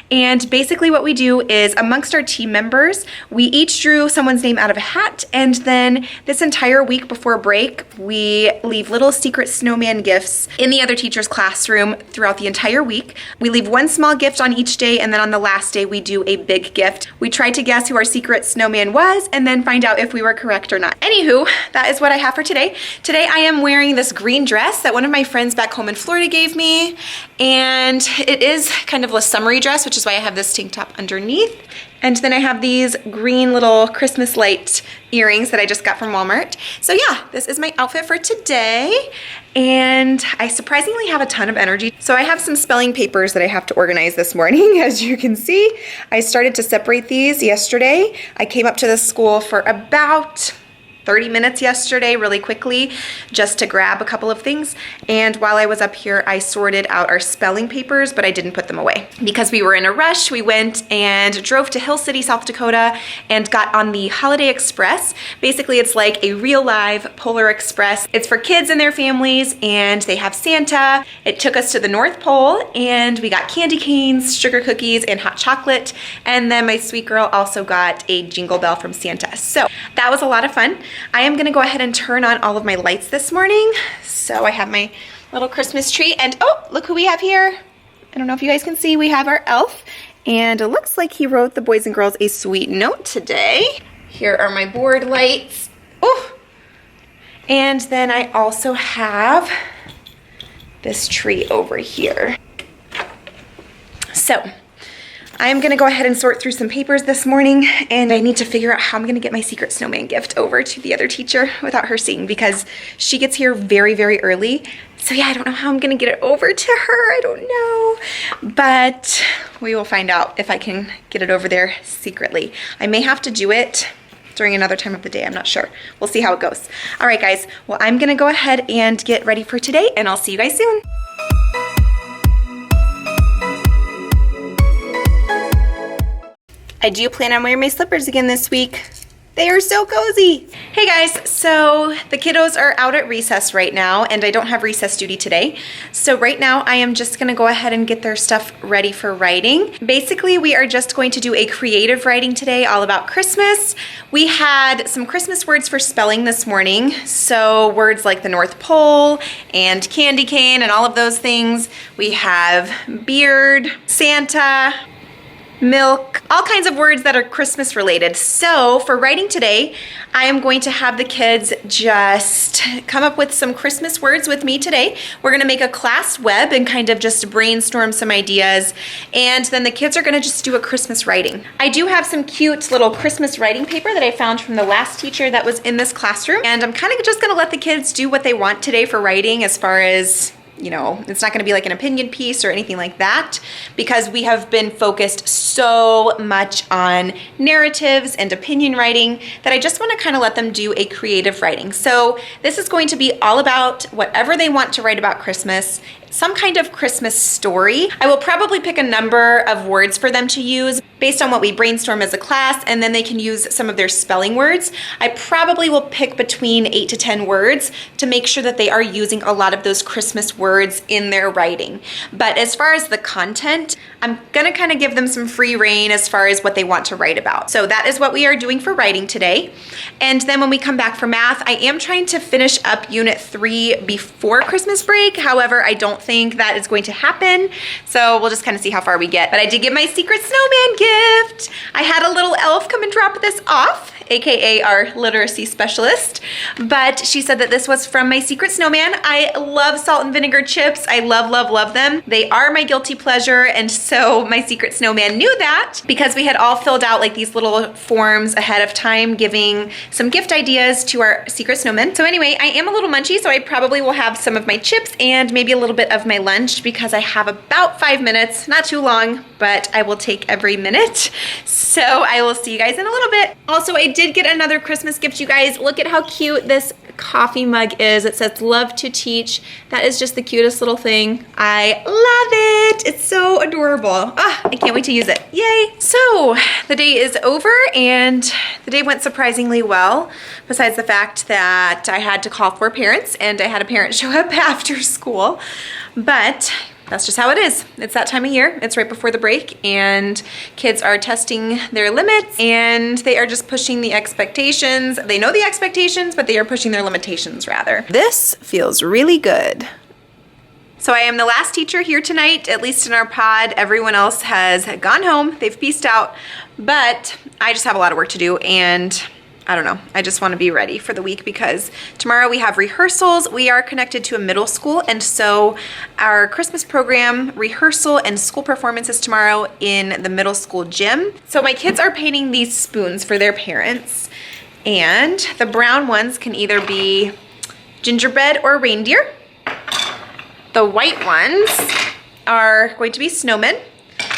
and basically what we do is amongst our team members, we each drew someone's name out of a hat, and then this entire week before break, we leave little secret snowman gifts in the other teacher's classroom throughout the entire week. We leave one small gift on each day, and then on the last day we do a big gift. We try to guess who our secret snowman was and then find out if we were correct or not. Anywho, that is what I have for today. Today I am wearing this green dress that one of my friends back home in Florida gave me, and it is kind of a summery dress, which is why I have this tank top underneath. And then I have these green little Christmas light earrings that I just got from Walmart. So yeah, this is my outfit for today. And I surprisingly have a ton of energy. So I have some spelling papers that I have to organize this morning. As you can see, I started to separate these yesterday. I came up to the school for about 30 minutes yesterday really quickly just to grab a couple of things, and while I was up here I sorted out our spelling papers, but I didn't put them away because we were in a rush. We went and drove to Hill City, South Dakota, and got on the Holiday Express. Basically it's like a real live Polar Express. It's for kids and their families, and they have Santa. It took us to the North Pole, and we got candy canes, sugar cookies, and hot chocolate, and then my sweet girl also got a jingle bell from Santa. So that was a lot of fun. I am gonna go ahead and turn on all of my lights this morning. So I have my little Christmas tree, and oh, look who we have here. I don't know if you guys can see, we have our elf, and it looks like he wrote the boys and girls a sweet note today. Here are my board lights. Oh, and then I also have this tree over here. So I'm gonna go ahead and sort through some papers this morning, and I need to figure out how I'm gonna get my secret snowman gift over to the other teacher without her seeing, because she gets here very, very early. So yeah, I don't know how I'm gonna get it over to her. I don't know, but we will find out if I can get it over there secretly. I may have to do it during another time of the day, I'm not sure. We'll see how it goes. All right guys, well I'm gonna go ahead and get ready for today, and I'll see you guys soon. I do plan on wearing my slippers again this week. They are so cozy. Hey guys, so the kiddos are out at recess right now, and I don't have recess duty today. So right now I am just gonna go ahead and get their stuff ready for writing. Basically, we are just going to do a creative writing today all about Christmas. We had some Christmas words for spelling this morning. So words like the North Pole and candy cane and all of those things. We have beard, Santa, milk, all kinds of words that are Christmas related. So for writing today, I am going to have the kids just come up with some Christmas words with me today. We're gonna make a class web and kind of just brainstorm some ideas. And then the kids are gonna just do a Christmas writing. I do have some cute little Christmas writing paper that I found from the last teacher that was in this classroom. And I'm kind of just gonna let the kids do what they want today for writing, as far as, you know, it's not gonna be like an opinion piece or anything like that, because we have been focused so much on narratives and opinion writing that I just wanna kind of let them do a creative writing. So this is going to be all about whatever they want to write about Christmas, some kind of Christmas story. I will probably pick a number of words for them to use based on what we brainstorm as a class, and then they can use some of their spelling words. I probably will pick between 8 to 10 words to make sure that they are using a lot of those Christmas words in their writing. But as far as the content, I'm gonna kind of give them some free rein as far as what they want to write about. So that is what we are doing for writing today. And then when we come back for math, I am trying to finish up Unit 3 before Christmas break. However, I don't think that is going to happen. So we'll just kind of see how far we get. But I did get my secret snowman gift. I had a little elf come and drop this off, AKA our literacy specialist. But she said that this was from my secret snowman. I love salt and vinegar chips. I love, love, love them. They are my guilty pleasure. And so my secret snowman knew that, because we had all filled out like these little forms ahead of time giving some gift ideas to our secret snowman. So anyway, I am a little munchy, so I probably will have some of my chips and maybe a little bit of my lunch, because I have about 5 minutes, not too long, but I will take every minute. So I will see you guys in a little bit. Also, I did get another Christmas gift, you guys. Look at how cute this coffee mug is. It says "Love to Teach." That is just the cutest little thing. I love it. It's so adorable. Ah, I can't wait to use it. Yay. So the day is over and the day went surprisingly well, besides the fact that I had to call for parents and I had a parent show up after school. But that's just how it is. It's that time of year. It's right before the break and kids are testing their limits and they are just pushing the expectations. They know the expectations, but they are pushing their limitations rather. This feels really good. So I am the last teacher here tonight, at least in our pod. Everyone else has gone home. They've peaced out, but I just have a lot of work to do, and I don't know, I just want to be ready for the week, because tomorrow we have rehearsals. We are connected to a middle school, and so our Christmas program, rehearsal, and school performances tomorrow in the middle school gym. So my kids are painting these spoons for their parents, and the brown ones can either be gingerbread or reindeer. The white ones are going to be snowmen.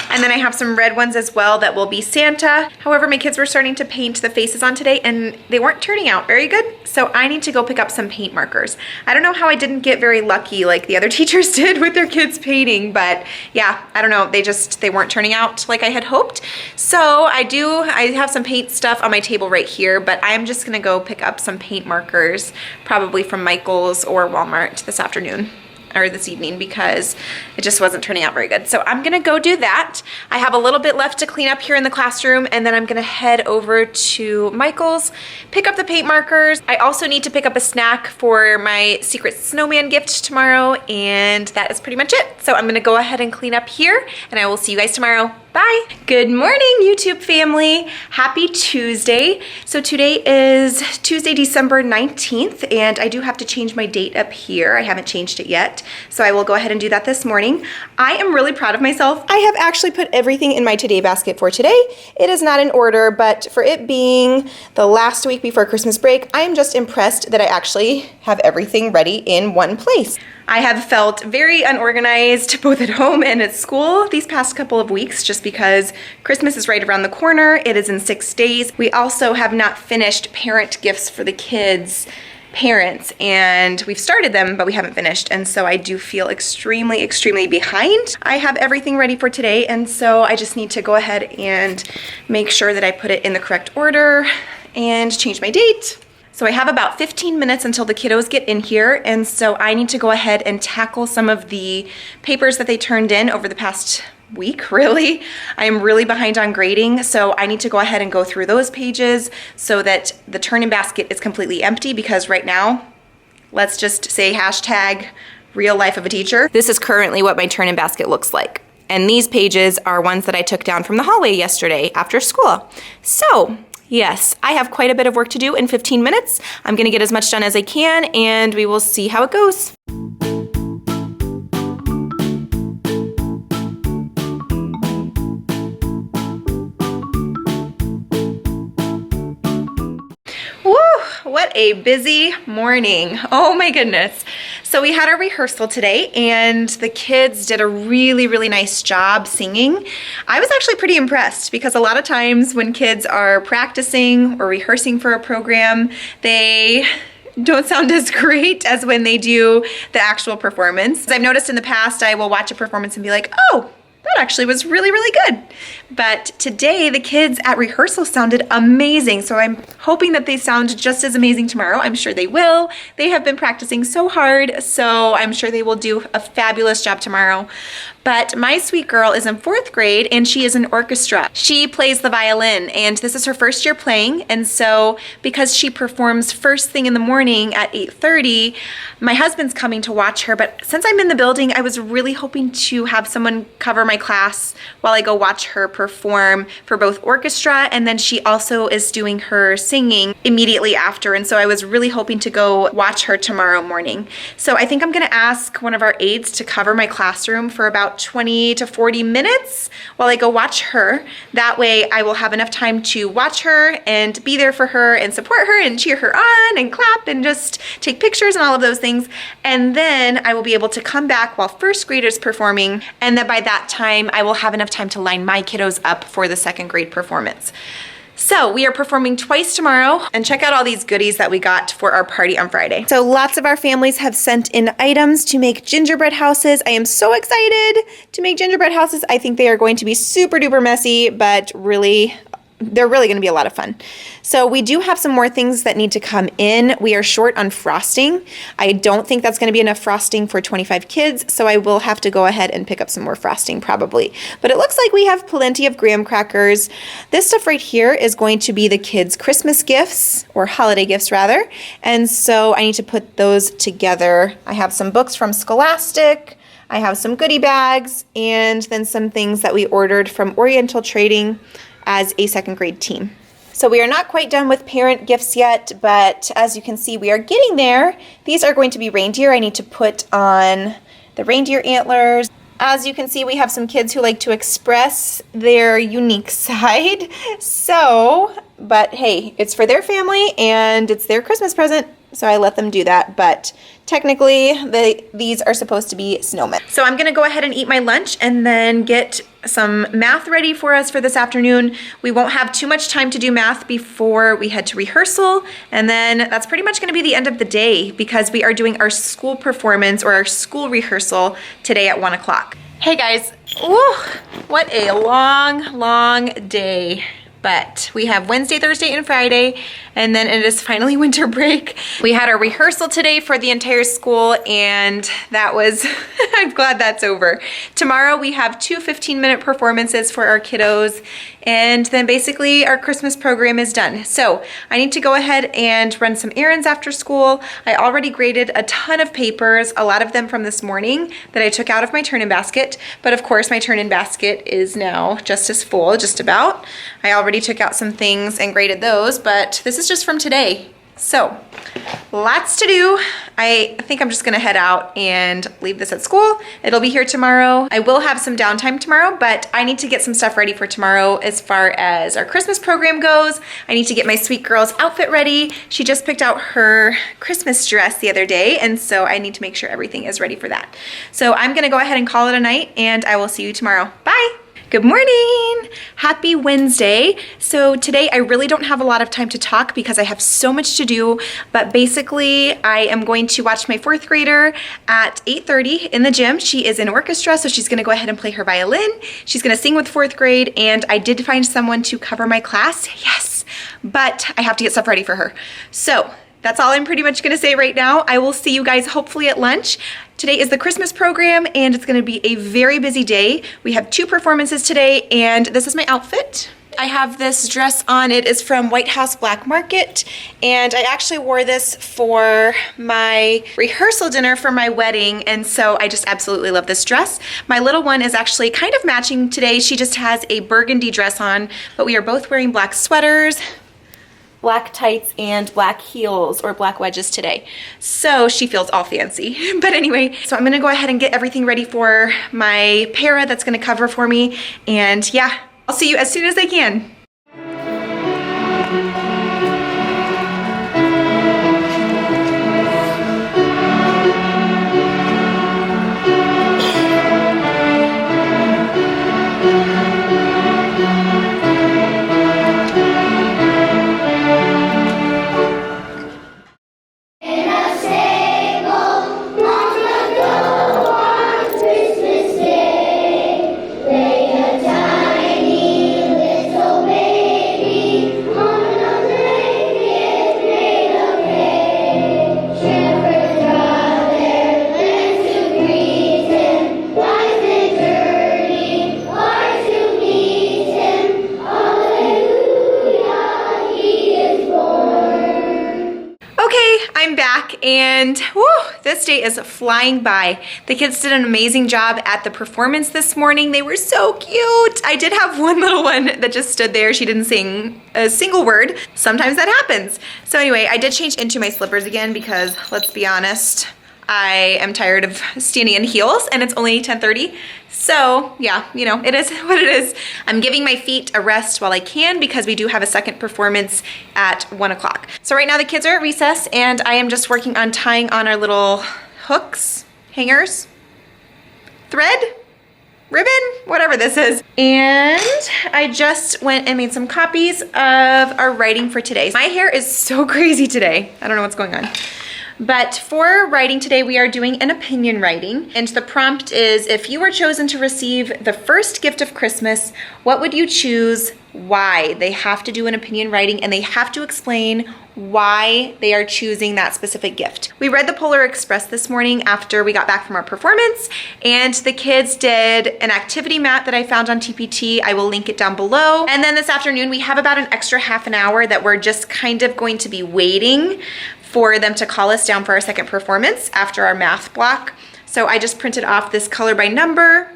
And then I have some red ones as well that will be Santa. However, my kids were starting to paint the faces on today and they weren't turning out very good. So I need to go pick up some paint markers. I don't know how I didn't get very lucky like the other teachers did with their kids painting, but yeah, I don't know. They weren't turning out like I had hoped. So I have some paint stuff on my table right here, but I'm just gonna go pick up some paint markers, probably from Michael's or Walmart this afternoon. Or this evening, because it just wasn't turning out very good. So I'm gonna go do that. I have a little bit left to clean up here in the classroom, and then I'm gonna head over to Michael's, pick up the paint markers. I also need to pick up a snack for my secret snowman gift tomorrow, and that is pretty much it. So I'm gonna go ahead and clean up here, and I will see you guys tomorrow. Bye. Good morning, YouTube family. Happy Tuesday. So today is Tuesday, December 19th, and I do have to change my date up here. I haven't changed it yet, so I will go ahead and do that this morning. I am really proud of myself. I have actually put everything in my today basket for today. It is not in order, but for it being the last week before Christmas break, I am just impressed that I actually have everything ready in one place. I have felt very unorganized both at home and at school these past couple of weeks, just because Christmas is right around the corner. It is in 6 days. We also have not finished parent gifts for the kids' parents, and we've started them, but we haven't finished. And so I do feel extremely, extremely behind. I have everything ready for today, and so I just need to go ahead and make sure that I put it in the correct order and change my date. So I have about 15 minutes until the kiddos get in here, and so I need to go ahead and tackle some of the papers that they turned in over the past week, really. I am really behind on grading, so I need to go ahead and go through those pages so that the turn-in basket is completely empty, because right now, let's just say hashtag real life of a teacher. This is currently what my turn-in basket looks like. And these pages are ones that I took down from the hallway yesterday after school. So, yes, I have quite a bit of work to do in 15 minutes. I'm gonna get as much done as I can, and we will see how it goes. Woo, what a busy morning. Oh my goodness. So we had our rehearsal today and the kids did a really, really nice job singing. I was actually pretty impressed because a lot of times when kids are practicing or rehearsing for a program, they don't sound as great as when they do the actual performance. I've noticed in the past, I will watch a performance and be like, oh, that actually was really, really good. But today, the kids at rehearsal sounded amazing. So I'm hoping that they sound just as amazing tomorrow. I'm sure they will. They have been practicing so hard, so I'm sure they will do a fabulous job tomorrow. But my sweet girl is in 4th grade and she is in orchestra. She plays the violin and this is her first year playing. And so because she performs first thing in the morning at 8:30, my husband's coming to watch her. But since I'm in the building, I was really hoping to have someone cover my class while I go watch her perform for both orchestra. And then she also is doing her singing immediately after. And so I was really hoping to go watch her tomorrow morning. So I think I'm gonna ask one of our aides to cover my classroom for about 20 to 40 minutes while I go watch her. That way I will have enough time to watch her and be there for her and support her and cheer her on and clap and just take pictures and all of those things. And then I will be able to come back while 1st grade is performing, and that by that time I will have enough time to line my kiddos up for the 2nd grade performance. So we are performing twice tomorrow, and check out all these goodies that we got for our party on Friday. So lots of our families have sent in items to make gingerbread houses. I am so excited to make gingerbread houses. I think they are going to be super duper messy, but they're really gonna be a lot of fun. So we do have some more things that need to come in. We are short on frosting. I don't think that's gonna be enough frosting for 25 kids, so I will have to go ahead and pick up some more frosting probably. But it looks like we have plenty of graham crackers. This stuff right here is going to be the kids' Christmas gifts, or holiday gifts rather. And so I need to put those together. I have some books from Scholastic. I have some goodie bags, and then some things that we ordered from Oriental Trading as a 2nd grade team. So we are not quite done with parent gifts yet, but as you can see, we are getting there. These are going to be reindeer. I need to put on the reindeer antlers. As you can see, we have some kids who like to express their unique side. But hey, it's for their family and it's their Christmas present, so I let them do that. But technically, these are supposed to be snowmen. So I'm gonna go ahead and eat my lunch and then get some math ready for us for this afternoon. We won't have too much time to do math before we head to rehearsal, and then that's pretty much gonna be the end of the day because we are doing our school performance or our school rehearsal today at 1 o'clock. Hey guys, ooh, what a long day. But we have Wednesday, Thursday, and Friday, and then it is finally winter break. We had our rehearsal today for the entire school, and that was, I'm glad that's over. Tomorrow we have 2 15-minute performances for our kiddos, and then basically our Christmas program is done. So I need to go ahead and run some errands after school. I already graded a ton of papers, a lot of them from this morning that I took out of my turn-in basket, but of course my turn-in basket is now just as full, just about. I already took out some things and graded those, but this is just from today. So lots to do. I think I'm just gonna head out and leave this at school. It'll be here tomorrow. I will have some downtime tomorrow, but I need to get some stuff ready for tomorrow as far as our Christmas program goes. I need to get my sweet girl's outfit ready. She just picked out her Christmas dress the other day, and so I need to make sure everything is ready for that. So I'm gonna go ahead and call it a night, and I will see you tomorrow. Bye. Good morning! Happy Wednesday. So today I really don't have a lot of time to talk because I have so much to do, but basically I am going to watch my 4th grader at 8:30 in the gym. She is in orchestra, so she's gonna go ahead and play her violin. She's gonna sing with 4th grade, and I did find someone to cover my class, yes, but I have to get stuff ready for her. So that's all I'm pretty much gonna say right now. I will see you guys hopefully at lunch. Today is the Christmas program, and it's gonna be a very busy day. We have 2 performances today, and this is my outfit. I have this dress on. It is from White House Black Market, and I actually wore this for my rehearsal dinner for my wedding, and so I just absolutely love this dress. My little one is actually kind of matching today. She just has a burgundy dress on, but we are both wearing black sweaters, black tights, and black heels or black wedges today. So she feels all fancy. But anyway, so I'm gonna go ahead and get everything ready for my para that's gonna cover for me, and yeah, I'll see you as soon as I can. I'm back, and whew, this day is flying by. The kids did an amazing job at the performance this morning. They were so cute. I did have one little one that just stood there. She didn't sing a single word. Sometimes that happens. So anyway, I did change into my slippers again because, let's be honest, I am tired of standing in heels, and it's only 10:30. So yeah, you know, it is what it is. I'm giving my feet a rest while I can because we do have a second performance at 1 o'clock. So right now the kids are at recess, and I am just working on tying on our little hooks, hangers, thread, ribbon, whatever this is. And I just went and made some copies of our writing for today. My hair is so crazy today. I don't know what's going on. But for writing today, we are doing an opinion writing. And the prompt is, if you were chosen to receive the first gift of Christmas, what would you choose? Why? They have to do an opinion writing, and they have to explain why they are choosing that specific gift. We read the Polar Express this morning after we got back from our performance, and the kids did an activity map that I found on TPT. I will link it down below. And then this afternoon, we have about an extra half an hour that we're just kind of going to be waiting for them to call us down for our second performance after our math block. So I just printed off this color by number.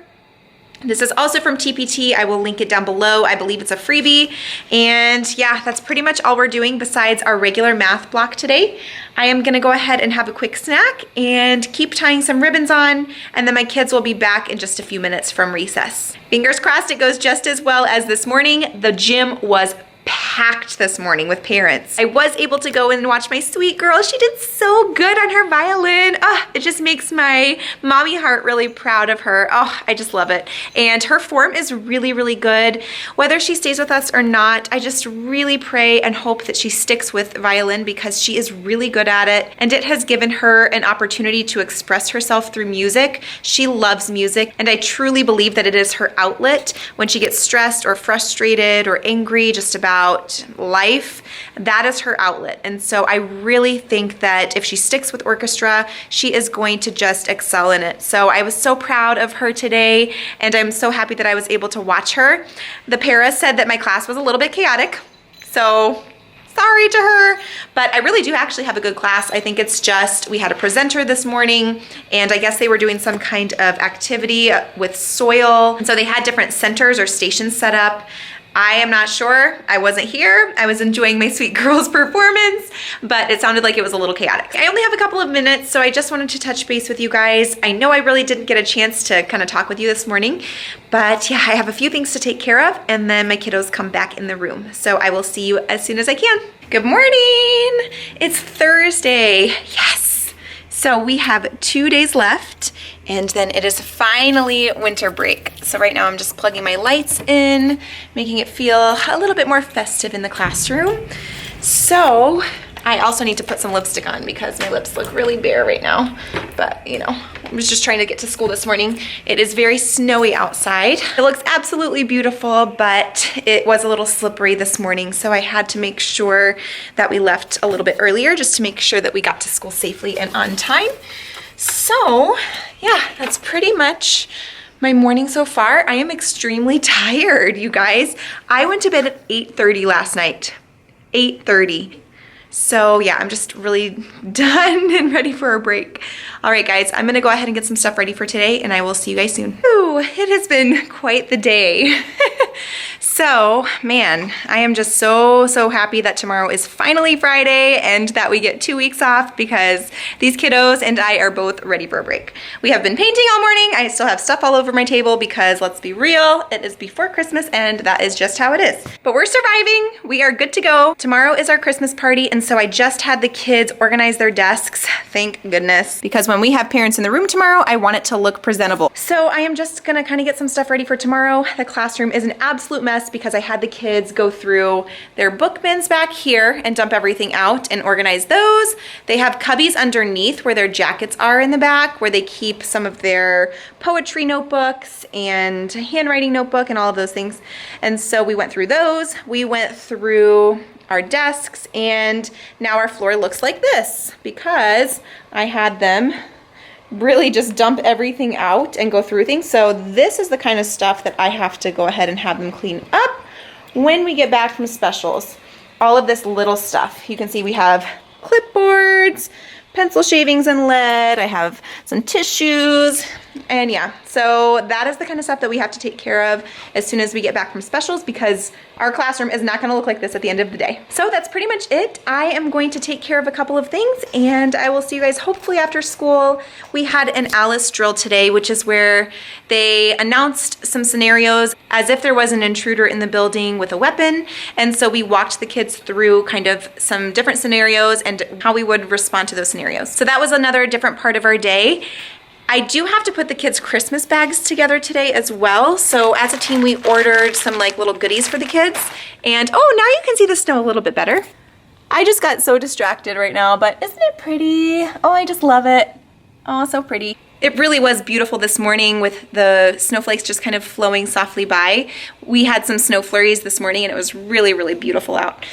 This is also from TPT. I will link it down below. I believe it's a freebie. And yeah, that's pretty much all we're doing besides our regular math block today. I am gonna go ahead and have a quick snack and keep tying some ribbons on, and then my kids will be back in just a few minutes from recess. Fingers crossed it goes just as well as this morning. The gym was packed this morning with parents. I was able to go and watch my sweet girl. She did so good on her violin. Oh, it just makes my mommy heart really proud of her. Oh, I just love it. And her form is really, really good. Whether she stays with us or not, I just really pray and hope that she sticks with violin because she is really good at it. And it has given her an opportunity to express herself through music. She loves music, and I truly believe that it is her outlet when she gets stressed or frustrated or angry just about life. That is her outlet. And so I really think that if she sticks with orchestra, she is going to just excel in it. So I was so proud of her today, and I'm so happy that I was able to watch her. The para said that my class was a little bit chaotic, so sorry to her, but I really do actually have a good class. I think it's just, we had a presenter this morning, and I guess they were doing some kind of activity with soil. And so they had different centers or stations set up. I am not sure. I wasn't here. I was enjoying my sweet girl's performance, but it sounded like it was a little chaotic. I only have a couple of minutes, so I just wanted to touch base with you guys. I know I really didn't get a chance to kind of talk with you this morning, but yeah, I have a few things to take care of, and then my kiddos come back in the room. So I will see you as soon as I can. Good morning. It's Thursday. Yes. So we have 2 days left, and then it is finally winter break. So right now I'm just plugging my lights in, making it feel a little bit more festive in the classroom. So I also need to put some lipstick on because my lips look really bare right now. But you know, I was just trying to get to school this morning. It is very snowy outside. It looks absolutely beautiful, but it was a little slippery this morning. So I had to make sure that we left a little bit earlier just to make sure that we got to school safely and on time. So yeah, that's pretty much My morning so far, I am extremely tired, you guys. I went to bed at 8:30 last night. 8:30. So yeah, I'm just really done and ready for a break. All right, guys, I'm gonna go ahead and get some stuff ready for today, and I will see you guys soon. Ooh, it has been quite the day. So, man, I am just so happy that tomorrow is finally Friday and that we get 2 weeks off because these kiddos and I are both ready for a break. We have been painting all morning. I still have stuff all over my table because, let's be real, it is before Christmas and that is just how it is. But we're surviving. We are good to go. Tomorrow is our Christmas party, and so I just had the kids organize their desks. Thank goodness. Because when we have parents in the room tomorrow, I want it to look presentable. So I am just gonna kind of get some stuff ready for tomorrow. The classroom is an absolute mess because I had the kids go through their book bins back here and dump everything out and organize those. They have cubbies underneath where their jackets are in the back, where they keep some of their poetry notebooks and handwriting notebook and all of those things. And so we went through those. We went through our desks, and now our floor looks like this because I had them really just dump everything out and go through things. So this is the kind of stuff that I have to go ahead and have them clean up when we get back from specials. All of this little stuff. You can see we have clipboards, pencil shavings and lead. I have some tissues, and yeah, so that is the kind of stuff that we have to take care of as soon as we get back from specials because our classroom is not gonna look like this at the end of the day. So that's pretty much it. I am going to take care of a couple of things, and I will see you guys hopefully after school. We had an Alice drill today, which is where they announced some scenarios as if there was an intruder in the building with a weapon, and so we walked the kids through kind of some different scenarios and how we would respond to those scenarios. So that was another different part of our day. I do have to put the kids' Christmas bags together today as well. So as a team, we ordered some like little goodies for the kids. And oh, now you can see the snow a little bit better. I just got so distracted right now, but isn't it pretty? Oh, I just love it. Oh, so pretty. It really was beautiful this morning with the snowflakes just kind of flowing softly by. We had some snow flurries this morning and it was really beautiful out.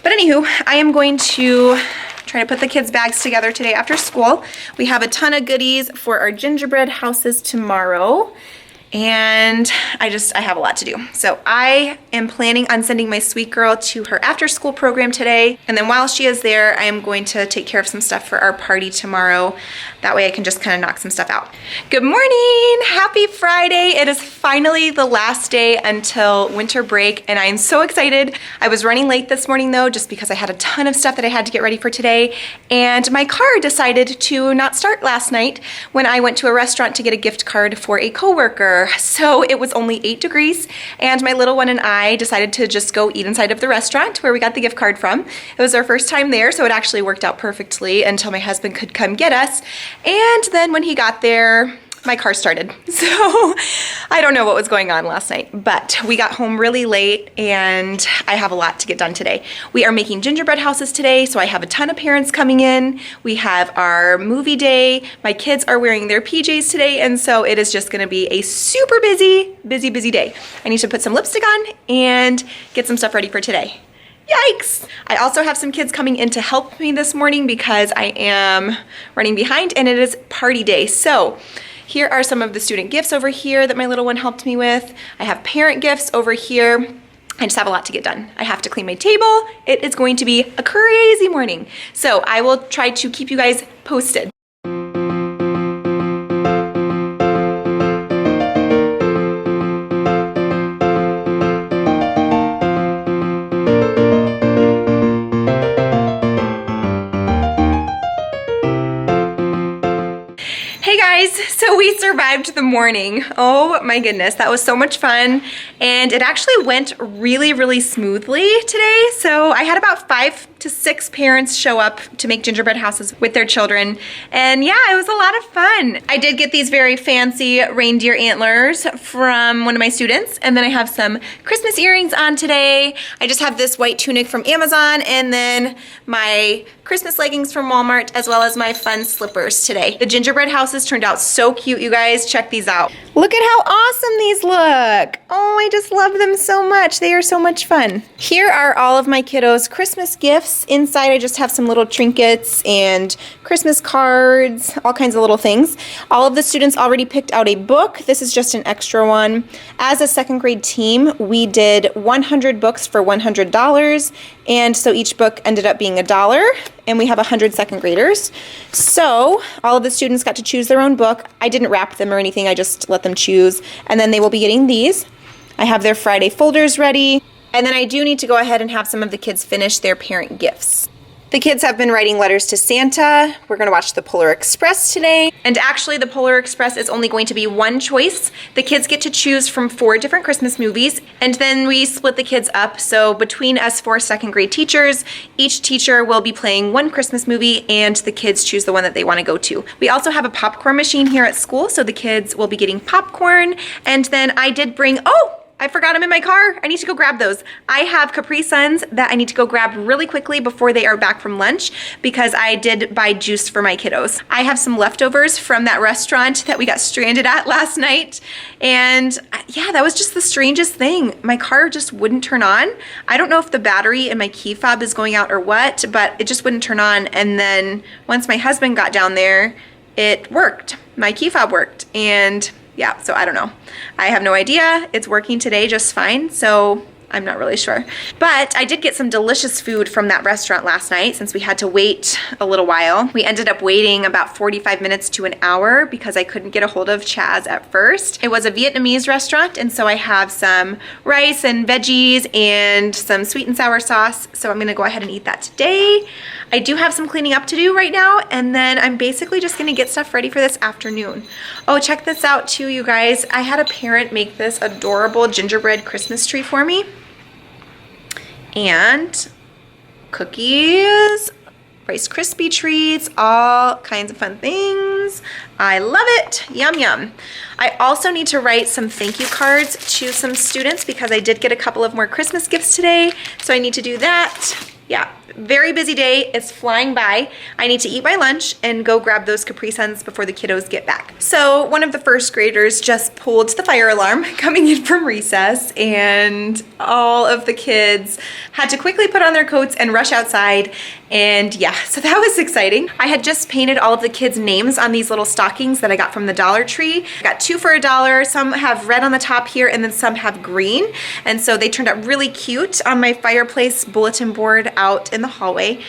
But anywho, I am going to try to put the kids' bags together today after school. We have a ton of goodies for our gingerbread houses tomorrow. And I have a lot to do. So I am planning on sending my sweet girl to her after school program today. And then while she is there, I am going to take care of some stuff for our party tomorrow. That way I can just kind of knock some stuff out. Good morning, happy Friday. It is finally the last day until winter break and I am so excited. I was running late this morning though, just because I had a ton of stuff that I had to get ready for today. And my car decided to not start last night when I went to a restaurant to get a gift card for a coworker. So it was only 8 degrees and my little one and I decided to just go eat inside of the restaurant where we got the gift card from. It was our first time there, so it actually worked out perfectly until my husband could come get us. And then when he got there, my car started. So I don't know what was going on last night, but we got home really late and I have a lot to get done today. We are making gingerbread houses today, so I have a ton of parents coming in. We have our movie day. My kids are wearing their PJs today, and so it is just gonna be a super busy day. I need to put some lipstick on and get some stuff ready for today. Yikes! I also have some kids coming in to help me this morning because I am running behind and it is party day. So here are some of the student gifts over here that my little one helped me with. I have parent gifts over here. I just have a lot to get done. I have to clean my table. It is going to be a crazy morning. So I will try to keep you guys posted. So we survived the morning. Oh my goodness, that was so much fun. And it actually went really smoothly today. So I had about 5 to 6 parents show up to make gingerbread houses with their children. And yeah, it was a lot of fun. I did get these very fancy reindeer antlers from one of my students. And then I have some Christmas earrings on today. I just have this white tunic from Amazon and then my Christmas leggings from Walmart, as well as my fun slippers today. The gingerbread houses turned out so cute, you guys. Check these out. Look at how awesome these look. Oh, I just love them so much. They are so much fun. Here are all of my kiddos' Christmas gifts gifts. Inside I just have some little trinkets and Christmas cards, all kinds of little things. All of the students already picked out a book. This is just an extra one. As a second grade team, we did 100 books for $100, and so each book ended up being $1, and we have 100 second graders. So all of the students got to choose their own book. I didn't wrap them or anything, I just let them choose, and then they will be getting these. I have their Friday folders ready. And then I do need to go ahead and have some of the kids finish their parent gifts. The kids have been writing letters to Santa. We're gonna watch the Polar Express today. And actually the Polar Express is only going to be one choice. The kids get to choose from 4 different Christmas movies, and then we split the kids up. So between us 4 second grade teachers, each teacher will be playing one Christmas movie, and the kids choose the one that they wanna go to. We also have a popcorn machine here at school, so the kids will be getting popcorn. And then I did bring, I forgot them in my car. I need to go grab those. I have Capri Suns that I need to go grab really quickly before they are back from lunch, because I did buy juice for my kiddos. I have some leftovers from that restaurant that we got stranded at last night. And yeah, that was just the strangest thing. My car just wouldn't turn on. I don't know if the battery in my key fob is going out or what, but it just wouldn't turn on. And then once my husband got down there, it worked. My key fob worked. And yeah, so I don't know. I have no idea. It's working today just fine, so I'm not really sure. But I did get some delicious food from that restaurant last night since we had to wait a little while. We ended up waiting about 45 minutes to an hour because I couldn't get a hold of Chaz at first. It was a Vietnamese restaurant, and so I have some rice and veggies and some sweet and sour sauce, so I'm gonna go ahead and eat that today. I do have some cleaning up to do right now, and then I'm basically just gonna get stuff ready for this afternoon. Oh, check this out too, you guys. I had a parent make this adorable gingerbread Christmas tree for me. And cookies, Rice Krispie treats, all kinds of fun things. I love it. Yum, yum. I also need to write some thank you cards to some students because I did get a couple of more Christmas gifts today, so I need to do that. Yeah, very busy day. It's flying by. I need to eat my lunch and go grab those Capri Suns before the kiddos get back. So one of the first graders just pulled the fire alarm coming in from recess, and all of the kids had to quickly put on their coats and rush outside. And yeah, so that was exciting. I had just painted all of the kids' names on these little stockings that I got from the Dollar Tree. I got 2 for $1. Some have red on the top here, and then some have green. And so they turned out really cute on my fireplace bulletin board out in the hallway.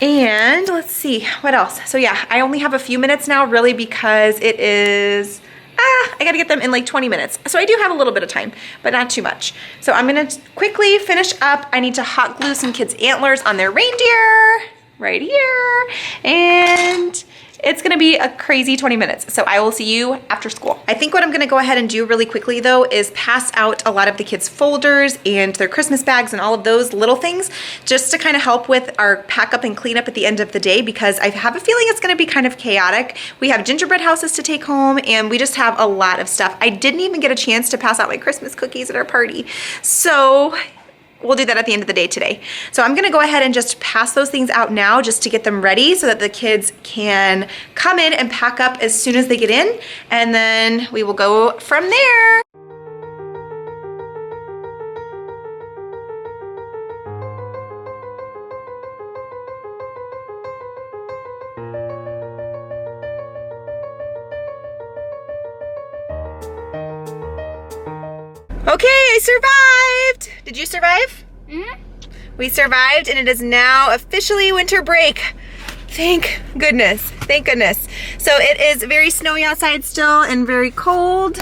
And let's see, what else? So yeah, I only have a few minutes now really because it is, I gotta get them in like 20 minutes. So I do have a little bit of time, but not too much. So I'm gonna quickly finish up. I need to hot glue some kids' antlers on their reindeer right here. And it's gonna be a crazy 20 minutes. So I will see you after school. I think what I'm gonna go ahead and do really quickly though is pass out a lot of the kids' folders and their Christmas bags and all of those little things just to kind of help with our pack up and clean up at the end of the day, because I have a feeling it's gonna be kind of chaotic. We have gingerbread houses to take home, and we just have a lot of stuff. I didn't even get a chance to pass out my Christmas cookies at our party. So we'll do that at the end of the day today. So I'm gonna go ahead and just pass those things out now just to get them ready so that the kids can come in and pack up as soon as they get in, and then we will go from there. Okay, I survived. Did you survive? Mm-hmm. We survived, and it is now officially winter break. Thank goodness, thank goodness. So it is very snowy outside still and very cold.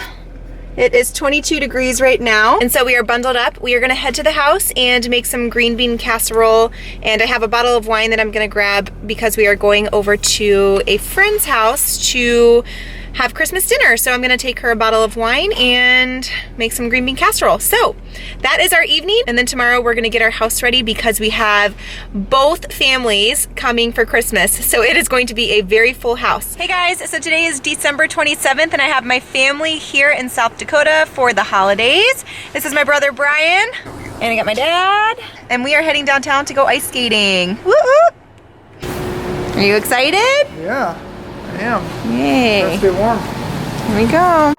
It is 22 degrees right now, and so we are bundled up. We are gonna head to the house and make some green bean casserole, and I have a bottle of wine that I'm gonna grab because we are going over to a friend's house to have Christmas dinner. So I'm gonna take her a bottle of wine and make some green bean casserole. So that is our evening, and then tomorrow we're gonna get our house ready because we have both families coming for Christmas. So it is going to be a very full house. Hey guys, so today is December 27th, and I have my family here in South Dakota for the holidays. This is my brother Brian, and I got my dad, and we are heading downtown to go ice skating. Woo-hoo! Are you excited? Yeah, I am. Yay. Let's get warm. Here we go.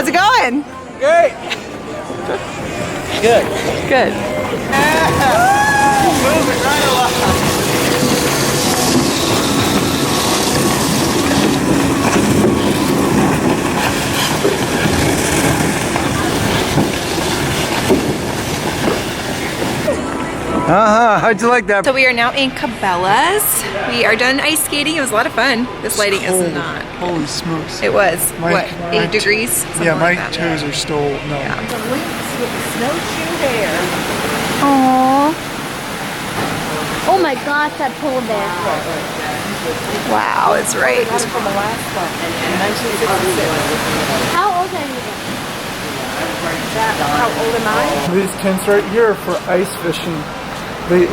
How's it going? Great. Good. Good. Moving right along. How'd you like that? So we are now in Cabela's. We are done ice skating. It was a lot of fun. This lighting is not. Holy smokes. It was, My- what, my 8 degrees? Something Yeah, my like that. toes are still no. Yeah. The lynx with the snowshoe hair. Aww. Oh my gosh, that polar bear. Wow, it's right. From Alaska in 1966. How old are you? How old am I? These tents right here are for ice fishing. They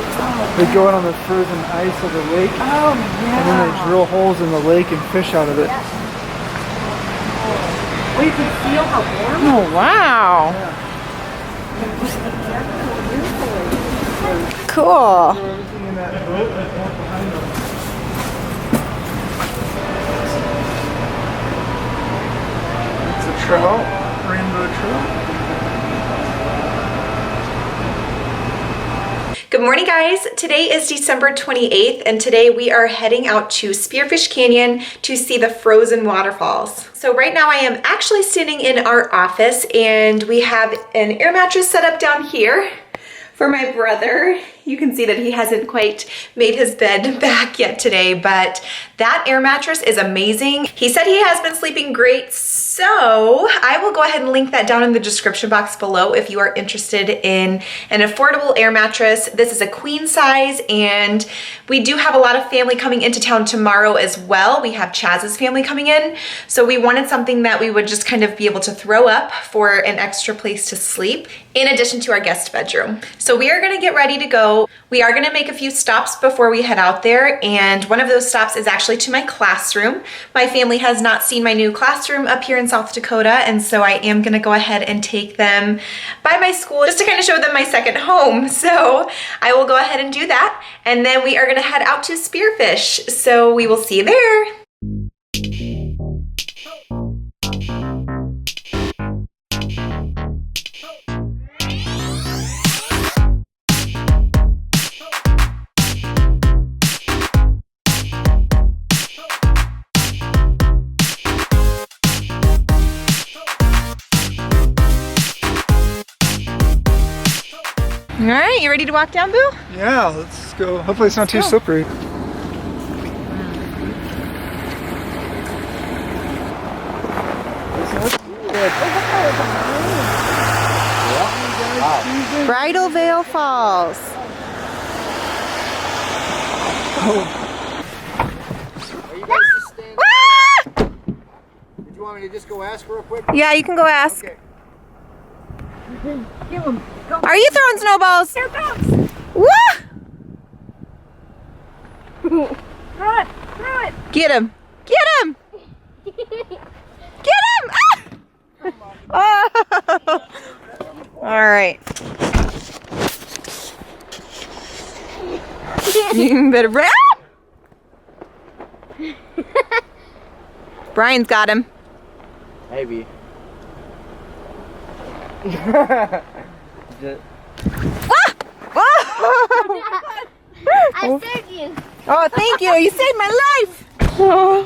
go out on the frozen ice of the lake. Oh And then they drill holes in the lake and fish out of it. Well, you can feel how warm. Oh, wow. Cool. Everything in that boat right behind them. It's a trout, rainbow trout. Good morning, guys. Today is December 28th, and today we are heading out to Spearfish Canyon to see the frozen waterfalls. So right now I am actually standing in our office, and we have an air mattress set up down here for my brother. You can see that he hasn't quite made his bed back yet today, but that air mattress is amazing. He said he has been sleeping great, so I will go ahead and link that down in the description box below if you are interested in an affordable air mattress. This is a queen size, and we do have a lot of family coming into town tomorrow as well. We have Chaz's family coming in, so we wanted something that we would just kind of be able to throw up for an extra place to sleep in addition to our guest bedroom. So we are gonna get ready to go. We are gonna make a few stops before we head out there, and one of those stops is actually to my classroom. My family has not seen my new classroom up here in South Dakota, and so I am gonna go ahead and take them by my school just to kind of show them my second home. So I will go ahead and do that, and then we are gonna head out to Spearfish. So we will see you there. All right, you ready to walk down, Boo? Yeah, let's go. Hopefully it's not too slippery. Bridal Veil Falls. Did you want me to just go ask real quick? Yeah, you can go ask. Okay. Are you throwing snowballs? Here goes. Woo! Throw it! Throw it! Get him! Get him! Get him! Ah! Oh. All right. You better run. Brian's got him. Maybe. Ah! Oh! I saved you! Oh, thank you. You saved my life. Oh.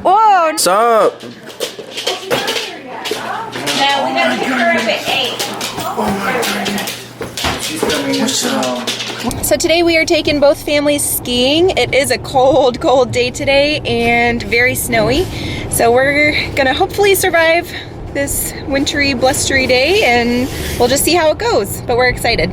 Whoa. What's up? No, we gotta pick her up at 8. She's coming. So today we are taking both families skiing. It is a cold, cold day today and very snowy. So we're gonna hopefully survive this wintry, blustery day, and we'll just see how it goes, but we're excited.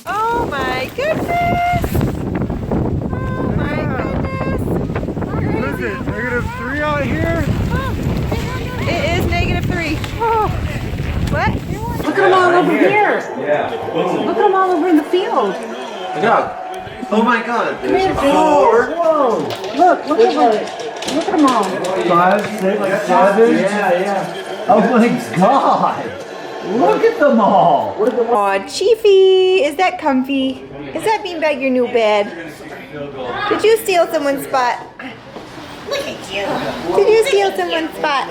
Oh my goodness! Yeah. Oh my God. There's Whoa! Look at them. Look at them all. 5, 6, 7. Yeah. Oh my God! Look at them all. Aw, Chiefy, is that comfy? Is that beanbag your new bed? Did you steal someone's spot? Look at you. Did you steal someone's spot?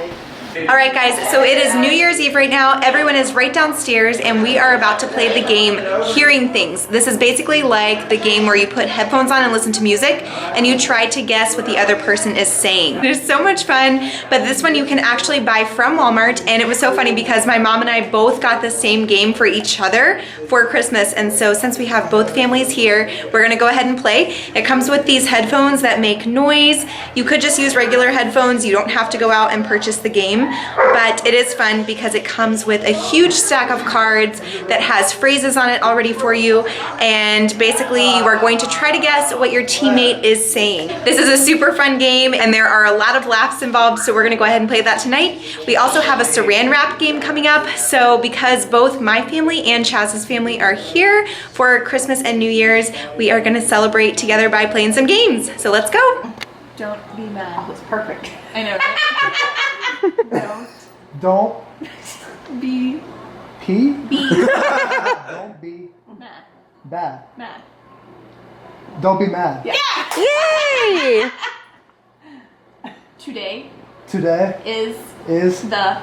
All right, guys, so it is New Year's Eve right now. Everyone is right downstairs and we are about to play the game Hearing Things. This is basically like the game where you put headphones on and listen to music and you try to guess what the other person is saying. It's so much fun, but this one you can actually buy from Walmart, and it was so funny because my mom and I both got the same game for each other for Christmas, and so since we have both families here, we're gonna go ahead and play. It comes with these headphones that make noise. You could just use regular headphones. You don't have to go out and purchase the game. But it is fun because it comes with a huge stack of cards that has phrases on it already for you, and basically you are going to try to guess what your teammate is saying. This is a super fun game and there are a lot of laughs involved, so we're gonna go ahead and play that tonight. We also have a saran wrap game coming up, so because both my family and Chaz's family are here for Christmas and New Year's, we are gonna celebrate together by playing some games. So let's go. Don't be mad. That's perfect. I know, right? Don't Be pee. be Don't be mad. bad. Mad. Don't be mad. Yay! Today Today is is the.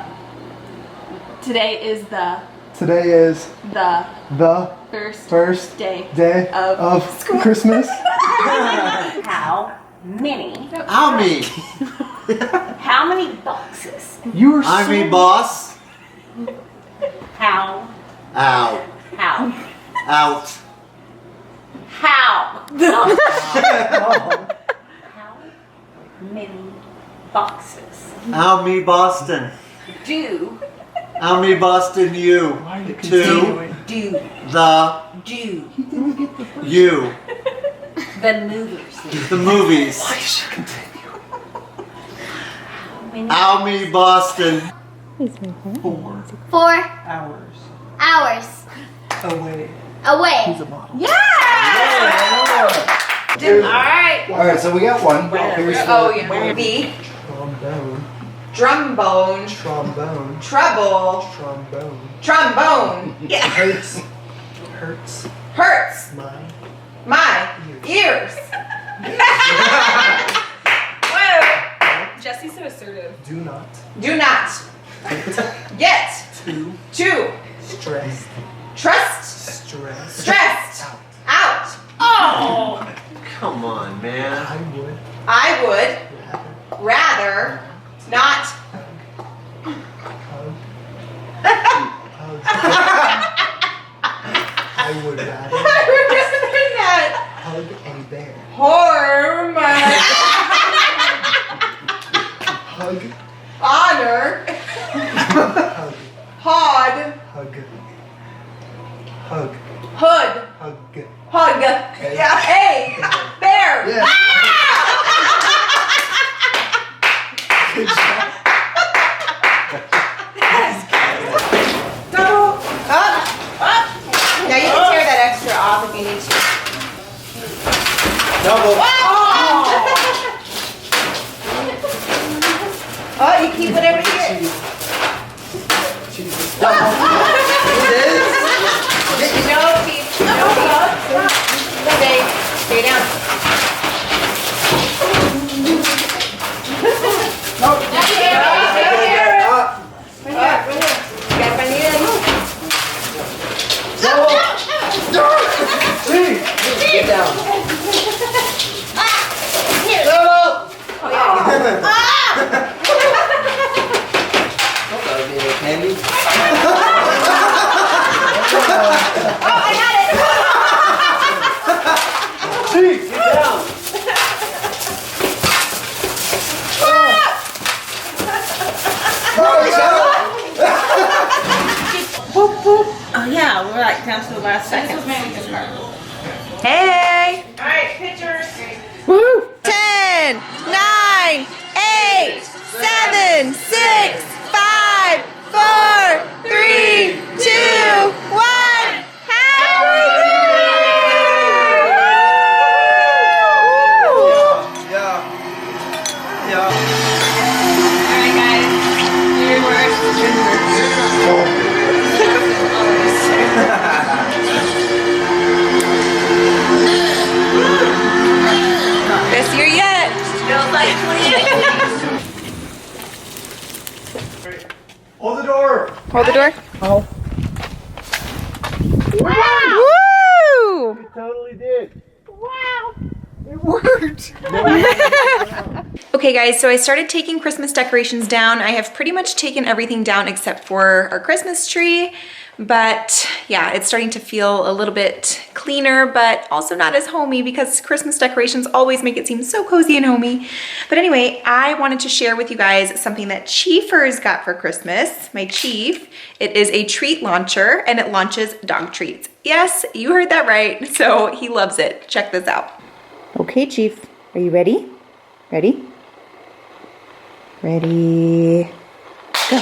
Today is the the first first day day of Christmas. How many? How me? How many boxes? You are I so mean, boss. How? Ow. How? Out. How? Oh, How many boxes How me, Boston. do How me, Boston, you. why are you Two. continuing? do The. do He didn't get the first. You. the movers? The movies. Why should she continue? How me, Boston. 4 4 hours hours away. away. He's a model. Alright, so we got one. Here's Oh yeah. B. Trombone. Drumbone. Trombone. Trouble. Trombone. Trombone. Yeah. Hurts. Hurts Hurts my my ears. Whoa. Jesse's so assertive. do not Do not get too too stressed. stressed Stressed. out. Oh! Come on, man. I would I would rather not I would rather not hug a bear. harm, Hug. honor, Hug. hod, Hug. Hug. hood, Hug. hug. Yeah, hey, bear. Yeah. Good job. Double up, up. Now you can tear that extra off if you need to. Double. Oh, you keep whatever you get. Jesus. No, keep. No, stay down. Get down. Candy. Hold the door. Oh, Woo! You totally did. it worked. Okay guys, so I started taking Christmas decorations down. I have pretty much taken everything down except for our Christmas tree. But yeah, it's starting to feel a little bit cleaner, but also not as homey because Christmas decorations always make it seem so cozy and homey. But anyway, I wanted to share with you guys something that Chiefers got for Christmas, my Chief. It is a treat launcher and it launches dog treats. Yes, you heard that right. So he loves it. Check this out. Okay, Chief. Are you ready? Ready? Ready. Go.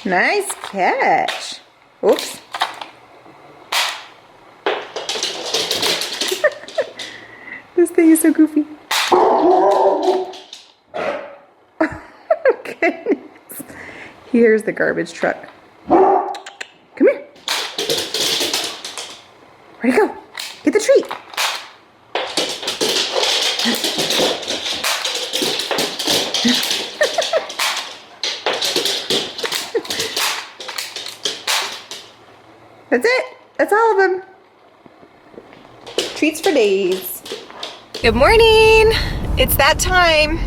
Nice catch. Oops. This thing is so goofy. Goodness. Here's the garbage truck. Come here. Where'd it go? Get the treat. That's it. That's all of them. Treats for days. Good morning. It's that time.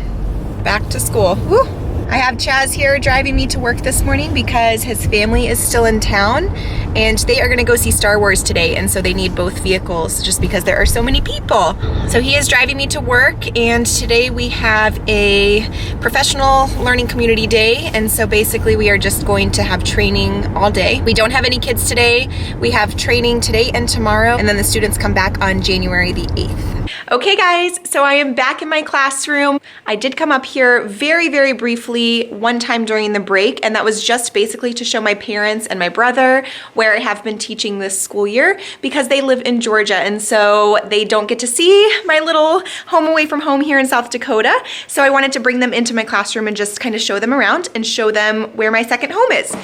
Back to school. Woo. I have Chaz here driving me to work this morning because his family is still in town and they are gonna go see Star Wars today, and so they need both vehicles just because there are so many people. So he is driving me to work, and today we have a professional learning community day, and so basically we are just going to have training all day. We don't have any kids today. We have training today and tomorrow, and then the students come back on January the 8th. Okay guys, so I am back in my classroom. I did come up here very, very briefly one time during the break, and that was just basically to show my parents and my brother where I have been teaching this school year because they live in Georgia, and so they don't get to see my little home away from home here in South Dakota. So I wanted to bring them into my classroom and just kind of show them around and show them where my second home is.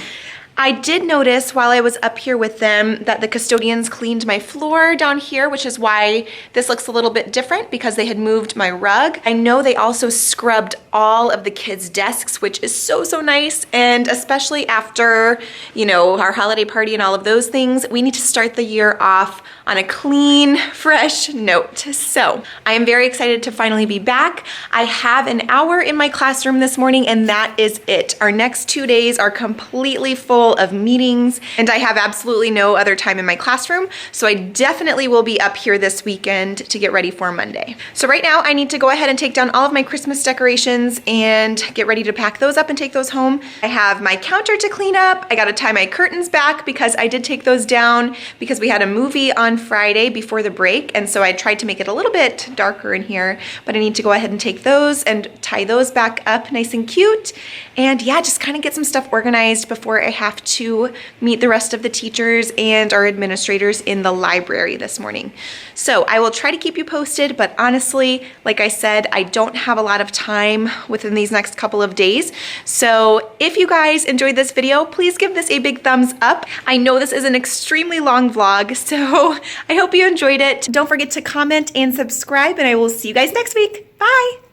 I did notice while I was up here with them that the custodians cleaned my floor down here, which is why this looks a little bit different because they had moved my rug. I know they also scrubbed all of the kids' desks, which is so, so nice. And especially after, you know, our holiday party and all of those things, we need to start the year off on a clean, fresh note. So I am very excited to finally be back. I have an hour in my classroom this morning, and that is it. Our next 2 days are completely full of meetings, and I have absolutely no other time in my classroom. So I definitely will be up here this weekend to get ready for Monday. So right now I need to go ahead and take down all of my Christmas decorations and get ready to pack those up and take those home. I have my counter to clean up. I gotta tie my curtains back because I did take those down because we had a movie on Friday before the break, and so I tried to make it a little bit darker in here, but I need to go ahead and take those and tie those back up nice and cute. And yeah, just kind of get some stuff organized before I have to meet the rest of the teachers and our administrators in the library this morning. So I will try to keep you posted, but honestly, like I said, I don't have a lot of time within these next couple of days. So if you guys enjoyed this video, please give this a big thumbs up. I know this is an extremely long vlog, so I hope you enjoyed it. Don't forget to comment and subscribe, and I will see you guys next week. Bye!